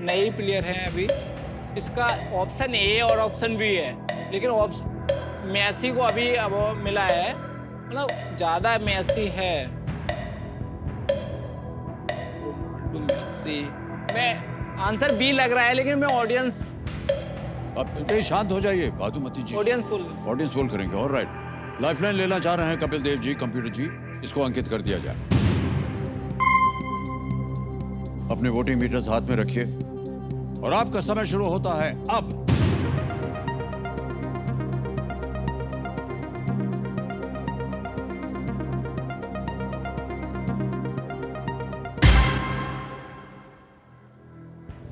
नए प्लेयर हैं अभी। इसका ऑप्शन ए और ऑप्शन बी है, लेकिन ऑप्शन मेसी को अभी अब मिला है, मतलब ज़्यादा मेसी है। मेसी मैं आंसर बी लग रहा है, लेकिन मैं ऑडियंस अब शांत हो जाइए, बातू मती जी। ऑडियंस फुल ऑडियंस फुल करेंगे। ऑलराइट, लाइफलाइन लेना चाह रहे हैं कपिल देव जी, कंप्यूटर जी, इसको अंकित कर दिया जाए। अपने वोटिंग मीटर्स हाथ में रखिए और आपका समय शुरू होता है अब।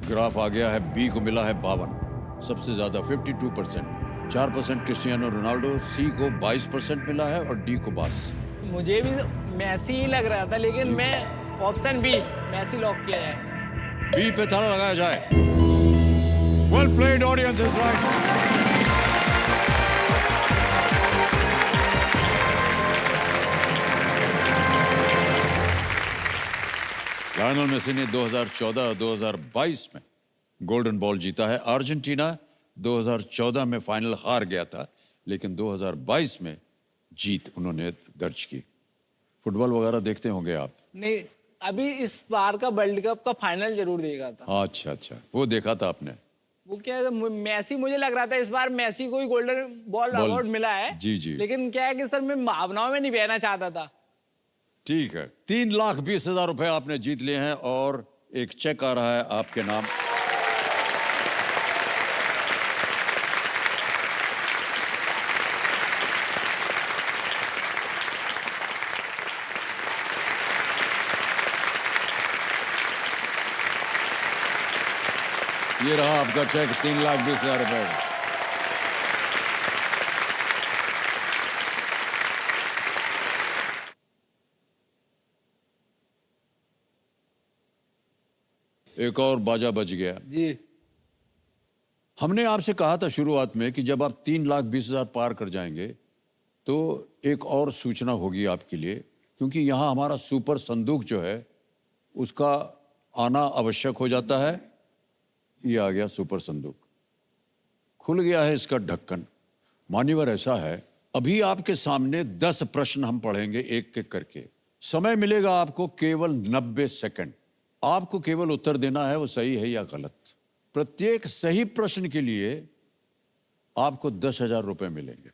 ग्राफ आ गया है, बी को मिला है 52, सबसे ज्यादा 52%, 4% क्रिस्टियानो रोनाल्डो, सी को 22% मिला है और डी को 22। मुझे भी मेसी ही लग रहा था, लेकिन मैं ऑप्शन बी मेसी लॉक किया जाए। बी पे ताला लगाया जाए। Well played, audience is right. Lionel Messi ने 2014 2022 में गोल्डन बॉल जीता है। अर्जेंटीना 2014 में फाइनल हार गया था, लेकिन 2022 में जीत उन्होंने दर्ज की। फुटबॉल वगैरह देखते होंगे आप? नहीं, अभी इस बार का वर्ल्ड कप का फाइनल जरूर देखा था। अच्छा अच्छा, वो देखा था आपने? वो क्या है, मेसी मुझे लग रहा था इस बार मेसी को ही गोल्डन बॉल अवार्ड मिला है। जी जी। लेकिन क्या है कि सर मैं भावनाओं में नहीं बहना चाहता था। ठीक है, 3,20,000 रुपए आपने जीत लिए हैं और एक चेक आ रहा है आपके नाम। ये रहा आपका चेक 3,20,000 रुपए। एक और बाजा बज गया। जी हमने आपसे कहा था शुरुआत में कि जब आप 3,20,000 पार कर जाएंगे तो एक और सूचना होगी आपके लिए, क्योंकि यहाँ हमारा सुपर संदूक जो है उसका आना आवश्यक हो जाता है। ये आ गया सुपर संदूक, खुल गया है इसका ढक्कन। मान्यवर ऐसा है, अभी आपके सामने 10 प्रश्न हम पढ़ेंगे एक एक करके। समय मिलेगा आपको केवल 90 सेकंड। आपको केवल उत्तर देना है वो सही है या गलत। प्रत्येक सही प्रश्न के लिए आपको 10,000 रुपए मिलेंगे।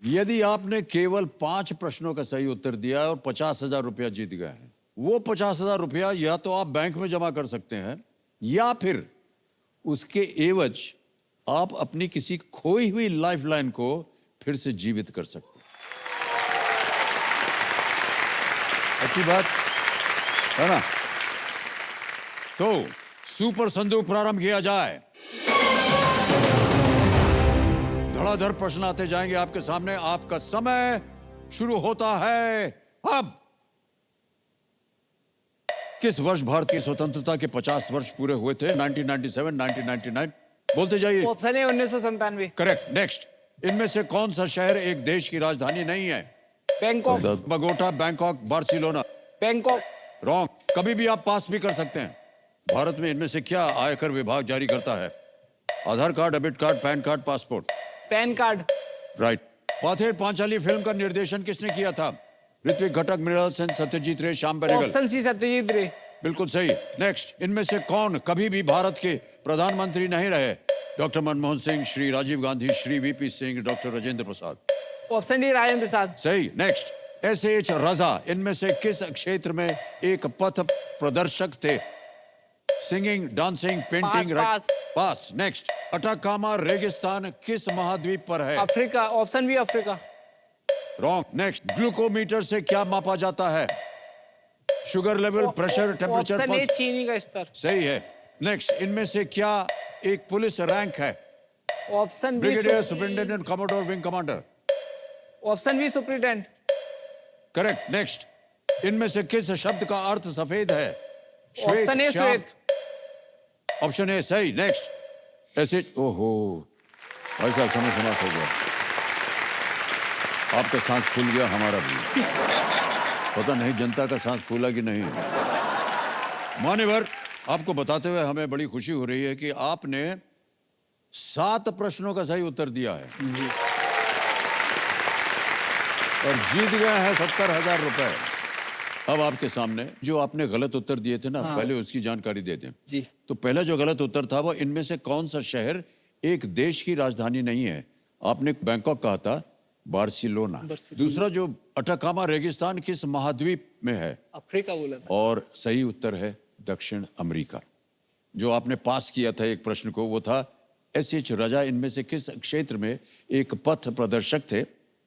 यदि आपने केवल 5 प्रश्नों का सही उत्तर दिया और 50,000 रुपया जीत गए हैं, वो 50,000 रुपया या तो आप बैंक में जमा कर सकते हैं या फिर उसके एवज आप अपनी किसी खोई हुई लाइफलाइन को फिर से जीवित कर सकते हैं। अच्छी बात है ना? तो सुपर संदूक प्रारंभ किया जाए। धड़ाधड़ प्रश्न आते जाएंगे आपके सामने। आपका समय शुरू होता है अब। किस वर्ष भारत की स्वतंत्रता के 50 वर्ष पूरे हुए थे? 1997, 1999। बोलते जाइए। ऑप्शन है 1997। करेक्ट। नेक्स्ट, इनमें से कौन सा शहर एक देश की राजधानी नहीं है? Bangkok. Bogota, Bangkok, Barcelona. Bangkok. Wrong. कभी भी आप पास भी कर सकते हैं। भारत में इनमें से क्या आयकर विभाग जारी करता है? Aadhaar card, debit card, PAN card, passport. PAN card. Right. Pather Panchali film का निर्देशन किसने किया था? ऋत्विक घटक, मृणाल सेन, सत्यजीत रे, श्याम बेनेगल। ऑप्शन सी सत्यजीत रे। बिल्कुल सही। नेक्स्ट, इनमें से कौन कभी भी भारत के प्रधानमंत्री नहीं रहे? Doctor Manmohan Singh, Shri Rajiv Gandhi, Shri VP Singh, doctor Rajendra Prasad. Option D Rajendra Prasad. सही। Next, SH. रजा इनमें से किस क्षेत्र में एक पथ प्रदर्शक थे? Singing, dancing, painting. Pass. Pass. Next, Atacama रेगिस्तान किस महाद्वीप पर है? Africa. Option B Africa. Wrong. Next, glucometer से क्या मापा जाता है? Sugar level, pressure, temperature. Option A चीनी का स्तर। सही है। नेक्स्ट, इनमें से क्या एक पुलिस रैंक है? Option B brigadier, superintendent, commodore, wing commander. Option B superintendent. Correct. Next, इनमें से किस शब्द का अर्थ सफेद है? ऑप्शन ए श्याम। श्वेत। ऑप्शन ए सही। नेक्स्ट, ऐसे ओहो भाई साहब समय समाप्त हो गया। आपका सांस फूल गया, हमारा भी। पता नहीं जनता का सांस फूला कि नहीं। मान्यवर, आपको बताते हुए हमें बड़ी खुशी हो रही है कि आपने 7 प्रश्नों का सही उत्तर दिया है और जीत गए हैं 70,000 रुपए। अब आपके सामने जो आपने गलत उत्तर दिए थे ना, पहले उसकी जानकारी दे दें। जी। तो पहला जो गलत उत्तर था वो इनमें से कौन सा शहर एक देश की राजधानी नहीं है? आपने बैंकॉक कहा था, बार्सिलोना। दूसरा जो अटाकामा रेगिस्तान किस महाद्वीप में है? अफ्रीका बोला था। और सही उत्तर है दक्षिण अमेरिका। जो आपने पास किया था एक प्रश्न को, वो था एस.एच. रजा इनमें से किस क्षेत्र में एक पथ प्रदर्शक थे?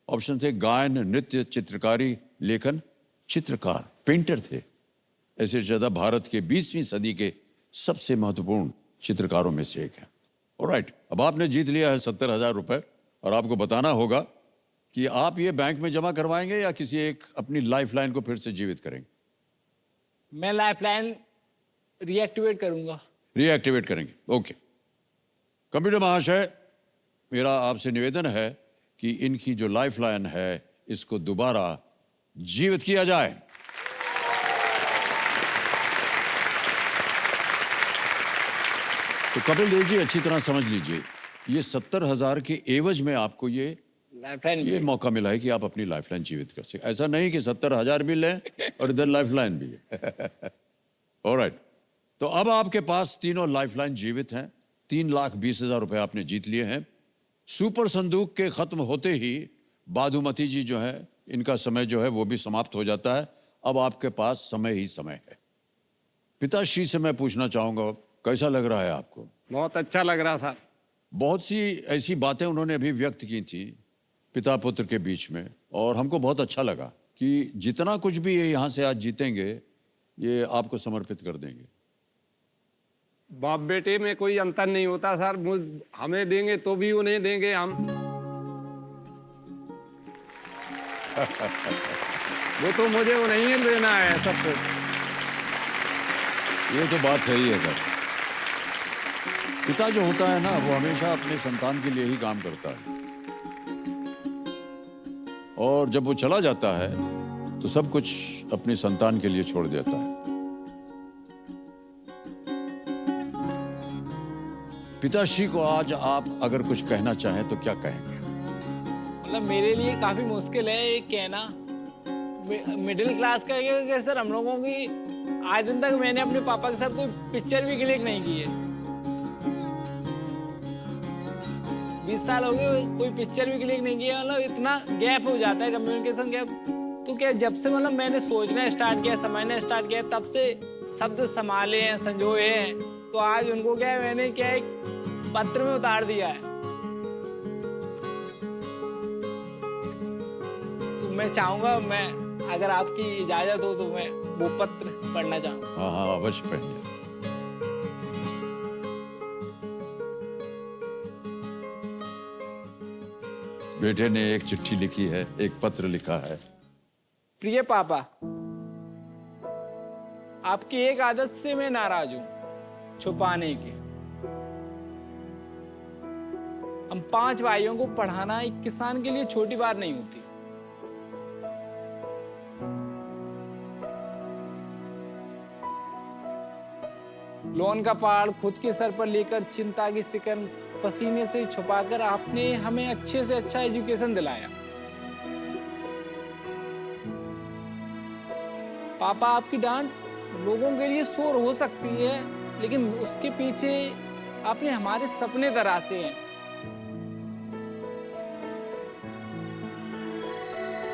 ऑप्शन थे गायन, नृत्य, चित्रकारी, लेखन। चित्रकार, पेंटर थे। एस.एच. रजा भारत के 20वीं सदी के सबसे महत्वपूर्ण चित्रकारों में से एक है। ऑलराइट, अब आपने जीत लिया है 70,000 रुपए और आपको बताना होगा कि आप ये बैंक में जमा करवाएंगे या किसी एक अपनी लाइफलाइन को फिर से जीवित करेंगे। मैं लाइफलाइन रीएक्टिवेट करूंगा। रीएक्टिवेट करेंगे। ओके। कंप्यूटर महाशय, मेरा आपसे निवेदन है कि इनकी जो लाइफलाइन है इसको दोबारा जीवित किया जाए। तो कपिल देव जी, अच्छी तरह समझ लीजिए, ये 70,000 के एवज में आपको ये लाइफलाइन मौका मिला है कि आप अपनी लाइफलाइन जीवित कर सकें। ऐसा नहीं कि 70,000 भी लें और इधर लाइफलाइन भी है। ऑलराइट, तो अब आपके पास तीनों लाइफलाइन जीवित हैं। 3,20,000 रुपए आपने जीत लिए हैं। सुपर संदूक के खत्म होते ही बाधुमती जी जो है, इनका समय जो है वो भी समाप्त हो जाता है। अब आपके पास समय ही समय है। पिताश्री से मैं पूछना चाहूंगा, कैसा लग रहा है आपको? बहुत अच्छा लग रहा सर। बहुत सी ऐसी बातें उन्होंने अभी व्यक्त की थी पिता पुत्र के बीच में, और हमको बहुत अच्छा लगा कि जितना कुछ भी ये यहाँ से आज जीतेंगे ये आपको समर्पित कर देंगे। बाप बेटे में कोई अंतर नहीं होता सर। हमें देंगे तो भी उन्हें देंगे हम। वो तो मुझे वो नहीं लेना है सब कुछ। ये तो बात सही है सर। पिता जो होता है ना, वो हमेशा अपने संतान के लिए ही काम करता है, और जब वो चला जाता है तो सब कुछ अपनी संतान के लिए छोड़ देता है। पिताश्री को आज आप अगर कुछ कहना चाहें तो क्या कहेंगे? मतलब मेरे लिए काफी मुश्किल है ये कहना। मिडिल क्लास का ये कि सर हम लोगों की आज दिन तक मैंने अपने पापा के साथ कोई पिक्चर भी क्लिक नहीं की है। 20 साल हो गए कोई पिक्चर भी क्लिक नहीं किया, मतलब इतना गैप हो जाता है, कम्युनिकेशन गैप। तो क्या जब से मतलब मैंने सोचना स्टार्ट किया, समझना स्टार्ट किया, तब से शब्द संभाले हैं, संजोए हैं, तो आज उनको क्या है मैंने क्या एक पत्र में उतार दिया है। तो मैं चाहूंगा, मैं अगर आपकी इजाजत हो तो मैं वो पत्र पढ़ना चाहूंगा। हाँ हाँ, अवश्य पढ़िए। बेटे ने एक चिट्ठी लिखी है, एक पत्र लिखा है। प्रिय पापा, आपकी एक आदत से मैं नाराज हूं, छुपाने की। हम 5 भाइयों को पढ़ाना एक किसान के लिए छोटी बात नहीं होती। लोन का पहाड़ खुद के सर पर लेकर चिंता की सिकन पसीने से छुपाकर आपने हमें अच्छे से अच्छा एजुकेशन दिलाया। पापा, आपकी डांट लोगों के लिए शोर हो सकती है, लेकिन उसके पीछे आपने हमारे सपने तराशे हैं।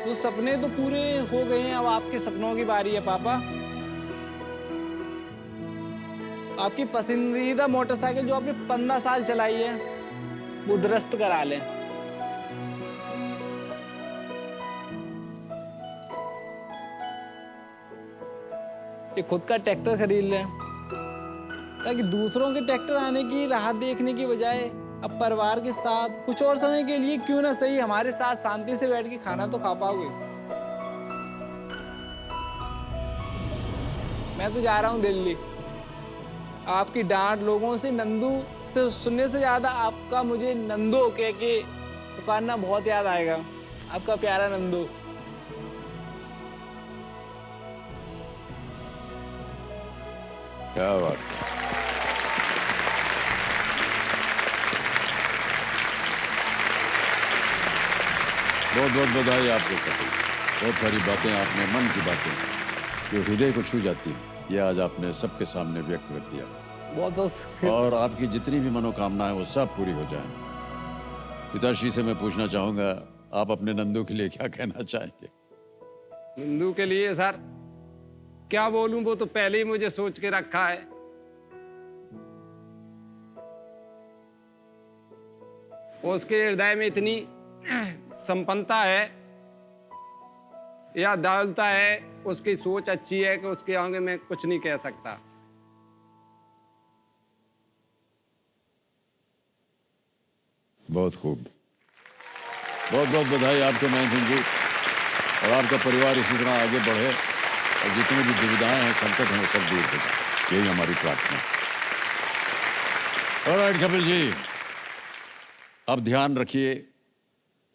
वो सपने तो पूरे हो गए हैं, अब आपके सपनों की बारी है पापा। आपकी पसंदीदा मोटरसाइकिल जो आपने 15 साल चलाई है, वो दुरुस्त करा लें। ये खुद का ट्रैक्टर खरीद लें, ताकि दूसरों के ट्रैक्टर आने की राह देखने की बजाय अब परिवार के साथ कुछ और समय के लिए क्यों ना सही हमारे साथ शांति से बैठ के खाना तो खा पाओगे। मैं तो जा रहा हूँ दिल्ली। आपकी डांट लोगों से नंदू से सुनने से ज्यादा आपका मुझे नंदो कह के पुकारना बहुत याद आएगा। आपका प्यारा नंदू। क्या बात है। बहुत बहुत बधाई आपको कपिल। बहुत सारी बातें आपने, मन की बातें जो हृदय को छू जाती हैं, ये आज आपने सबके सामने व्यक्त कर दिया। बहुत बहुत और आपकी जितनी भी मनोकामनाएं वो सब पूरी हो जाएं। पिताश्री से मैं पूछना चाहूंगा, आप अपने नंदू के लिए क्या कहना चाहेंगे? हिंदू के लिए सर क्या बोलूं, वो तो पहले ही मुझे सोच के रखा है। उसके हृदय में इतनी संपन्नता है या दयालुता है, उसकी सोच अच्छी है कि उसके आगे मैं कुछ नहीं कह सकता। बहुत खूब, बहुत बहुत बधाई आपको महेंद्र जी, और आपका परिवार इसी तरह आगे बढ़े और जितनी भी दुविधाएं हैं, संकट हैं, वो सब दूर हो जाए, यही हमारी प्रार्थना है। ऑलराइट कपिल जी, अब ध्यान रखिए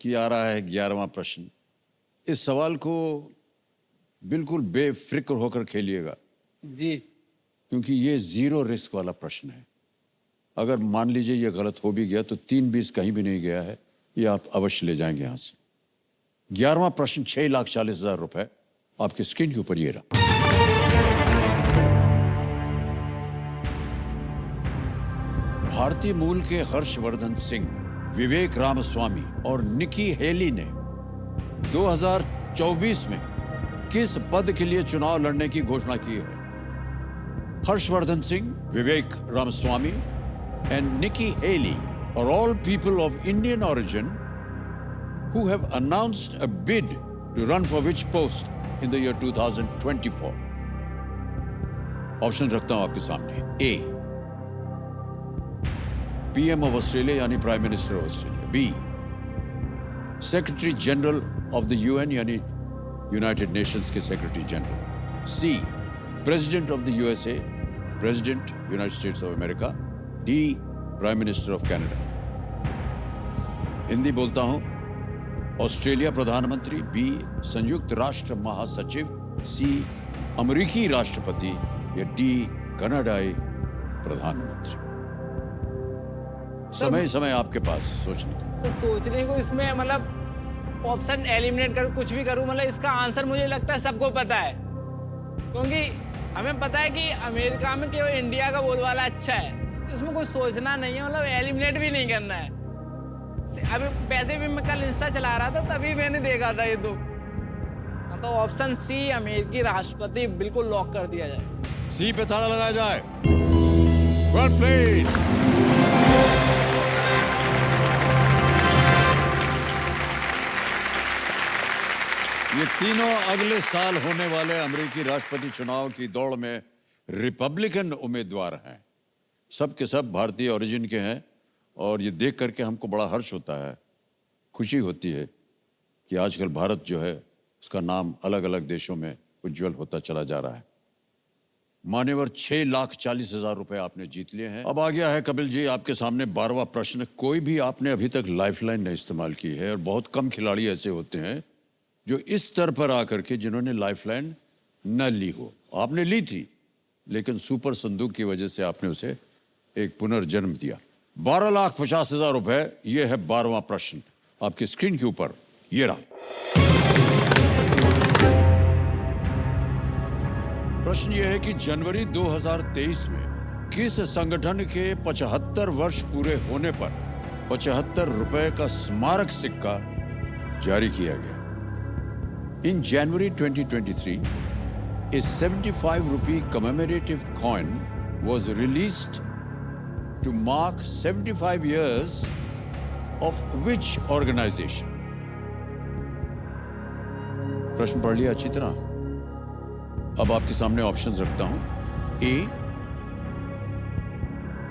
कि आ रहा है 11वां प्रश्न। इस सवाल को बिल्कुल बेफिक्र होकर खेलिएगा, जी। क्योंकि ये 0 रिस्क वाला प्रश्न है। अगर मान लीजिए ये गलत हो भी गया तो 3-20 कहीं भी नहीं गया है, ये आप अवश्य ले जाएंगे यहां से। 11वां प्रश्न 6,40,000 रुपए आपकी स्क्रीन के ऊपर ये रहा। भारतीय मूल के हर्षवर्धन सिंह, विवेक रामस्वामी और निकी हेली ने 2024 में किस पद के लिए चुनाव लड़ने की घोषणा की है? हर्षवर्धन सिंह, विवेक Ramaswamy and Nikki Haley are all people of Indian origin who have announced a bid to run for which post in the year 2024? Option रखता हूं आपके सामने। A, PM of Australia यानी prime minister of Australia. B, secretary general of the UN यानी United Nations के secretary general. C, president of the USA, president United states of America. D, prime minister of Canada. Hindi बोलता हूं, Australia प्रधानमंत्री। B, संयुक्त राष्ट्र महासचिव। C, अमेरिकी राष्ट्रपति। या D, कनाडाई प्रधानमंत्री। समय आपके पास सोचने का। तो सोचने को इसमें मतलब ऑप्शन एलिमिनेट कर कुछ भी करूं, मतलब इसका आंसर मुझे लगता है सबको पता है, क्योंकि हमें पता है कि अमेरिका में केवल इंडिया का बोलबाला अच्छा है, तो इसमें कोई सोचना नहीं है, मतलब एलिमिनेट भी नहीं करना है। अभी वैसे भी मैं कल इंस्टा चला रहा था तभी मैंने देखा था ये तो। तो ऑप्शन सी अमेरिकी राष्ट्रपति बिल्कुल लॉक कर दिया जाए। सी पे ताला लगाया जाए। Well played. ये तीनों अगले साल होने वाले अमेरिकी राष्ट्रपति चुनाव की दौड़ में रिपब्लिकन उम्मीदवार हैं। सब के सब भारतीय ओरिजिन के हैं और ये देख करके हमको बड़ा हर्ष होता है, खुशी होती है कि आजकल भारत जो है उसका नाम अलग अलग देशों में उज्जवल होता चला जा रहा है। मान्यवर 6,40,000 रुपए आपने जीत लिए हैं। अब आ गया है कपिल जी आपके सामने 12वां प्रश्न। कोई भी आपने अभी तक लाइफलाइन नहीं इस्तेमाल की है और बहुत कम खिलाड़ी ऐसे होते हैं जो इस स्तर पर आकर के जिन्होंने लाइफलाइन न ली हो। आपने ली थी लेकिन सुपर संदूक की वजह से आपने उसे एक पुनर्जन्म दिया। 12,50,000 रुपए, ये है 12वां प्रश्न आपकी स्क्रीन के ऊपर, ये रहा। प्रश्न यह है कि जनवरी 2023 में किस संगठन के 75 वर्ष पूरे होने पर 75 रुपए का स्मारक सिक्का जारी किया गया। इन जनवरी 2023, a 75 rupee commemorative coin was released to mark 75 years of which organization? प्रश्न पढ़ लिया अच्छी तरह। अब आपके सामने ऑप्शंस रखता हूं। A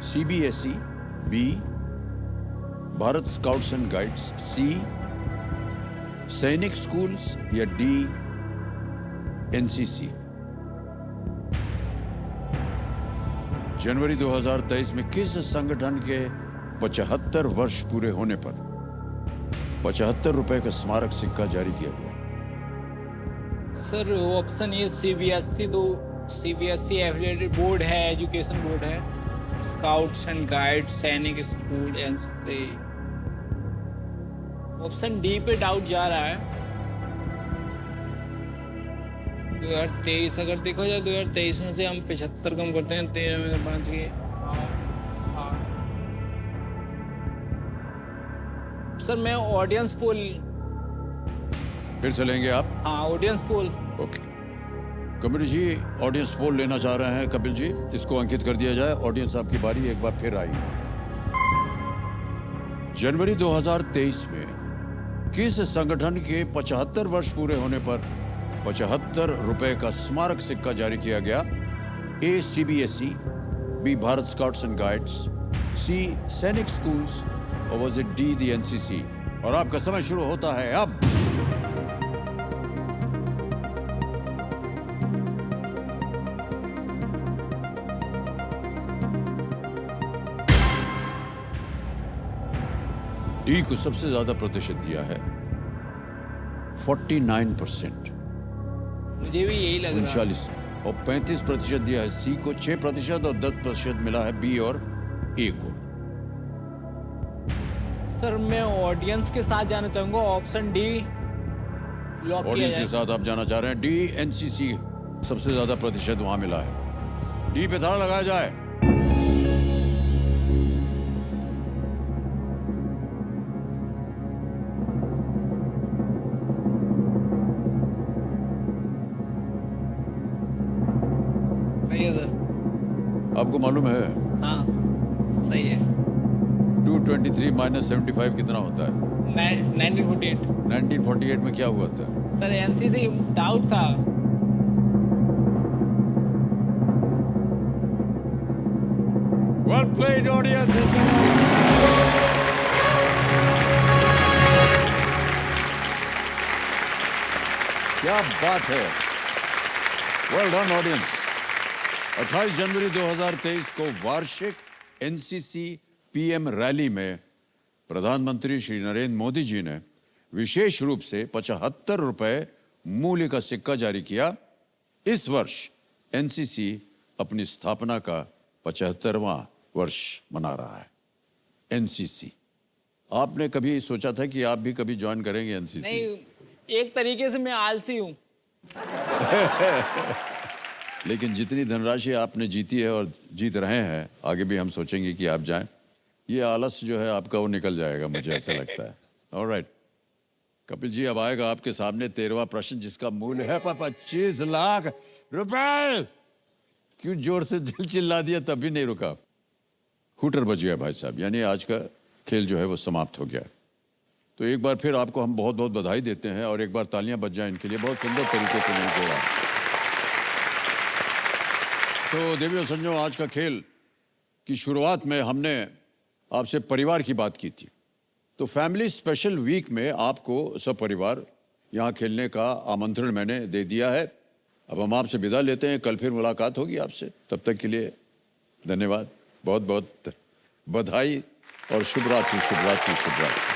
CBSE, B Bharat scouts and guides, C Sainik schools या डी NCC। जनवरी 2023 में किस संगठन के 75 वर्ष पूरे होने पर 75 रुपए का स्मारक सिक्का जारी किया गया? सर ऑप्शन ये CBSE, तो CBSE एफिलिएटेड बोर्ड है, एजुकेशन बोर्ड है। स्काउट्स एंड गाइड, सैनिक स्कूल, NCC। ऑप्शन डी पे डाउट जा रहा है। 2023 अगर देखा जाए 2023 में से हम 75 कम करते हैं, 13 में से 5 के। सर मैं ऑडियंस पोल। फिर चलेंगे आप? हाँ ऑडियंस पोल। ओके, कमिटी जी ऑडियंस पोल लेना चाह रहे हैं। कपिल जी इसको अंकित कर दिया जाए। ऑडियंस आपकी बारी एक बार फिर आई। जनवरी 2023 में किस संगठन के 75 वर्ष पूरे होने पर 75 रुपए का स्मारक सिक्का जारी किया गया? A CBSE, B Bharat scouts and guides, C Sainik schools or was it D the NCC? और आपका समय शुरू होता है अब। डी को सबसे ज्यादा प्रतिशत दिया है 49%, मुझे भी यही लग रहा है। 39, और 35% दिया है सी को, 6% और 10% मिला है बी और ए को। सर मैं ऑडियंस के साथ जाना चाहूंगा, ऑप्शन डी लॉक किया ऑडियंस जाए। के साथ आप जाना चाह रहे हैं। डी NCC सबसे ज्यादा प्रतिशत वहां मिला है। डी पे ताला लगाया जाए। सही है सर। आपको मालूम है हाँ सही है। 223 माइनस 75 कितना होता है? 1948। 1948 में क्या हुआ था? सर NCC डाउट था। Well played, audience. क्या बात है। Well done, audience. 28 जनवरी 2023 को वार्षिक NCC PM रैली में प्रधानमंत्री श्री नरेंद्र मोदी जी ने विशेष रूप से 75 रुपए मूल्य का सिक्का जारी किया। इस वर्ष NCC अपनी स्थापना का 75वां वर्ष मना रहा है। NCC, आपने कभी सोचा था कि आप भी कभी ज्वाइन करेंगे NCC? नहीं, एक तरीके से मैं आलसी हूँ। लेकिन जितनी धनराशि आपने जीती है और जीत रहे हैं, आगे भी हम सोचेंगे कि आप जाएं। ये आलस जो है आपका वो निकल जाएगा, मुझे ऐसा लगता है। ऑलराइट कपिल जी, अब आएगा आपके सामने 13वां प्रश्न, जिसका मूल्य है 25 लाख रुपए। क्यों जोर से चिल्ला दिया, तब भी नहीं रुका। हुटर बज गया भाई साहब, यानी आज का खेल जो है वो समाप्त हो गया। तो एक बार फिर आपको हम बहुत बहुत बधाई देते हैं और एक बार तालियां बज जाएं इनके लिए, बहुत सुंदर तरीके से नहीं खेला। तो देवी और संजो, आज का खेल की शुरुआत में हमने आपसे परिवार की बात की थी। तो फैमिली स्पेशल वीक में आपको सपरिवार यहाँ खेलने का आमंत्रण मैंने दे दिया है। अब हम आपसे विदा लेते हैं, कल फिर मुलाकात होगी आपसे। तब तक के लिए धन्यवाद, बहुत बहुत बधाई और शुभ रात्रि, शुभ रात्रि, शुभ रात्रि।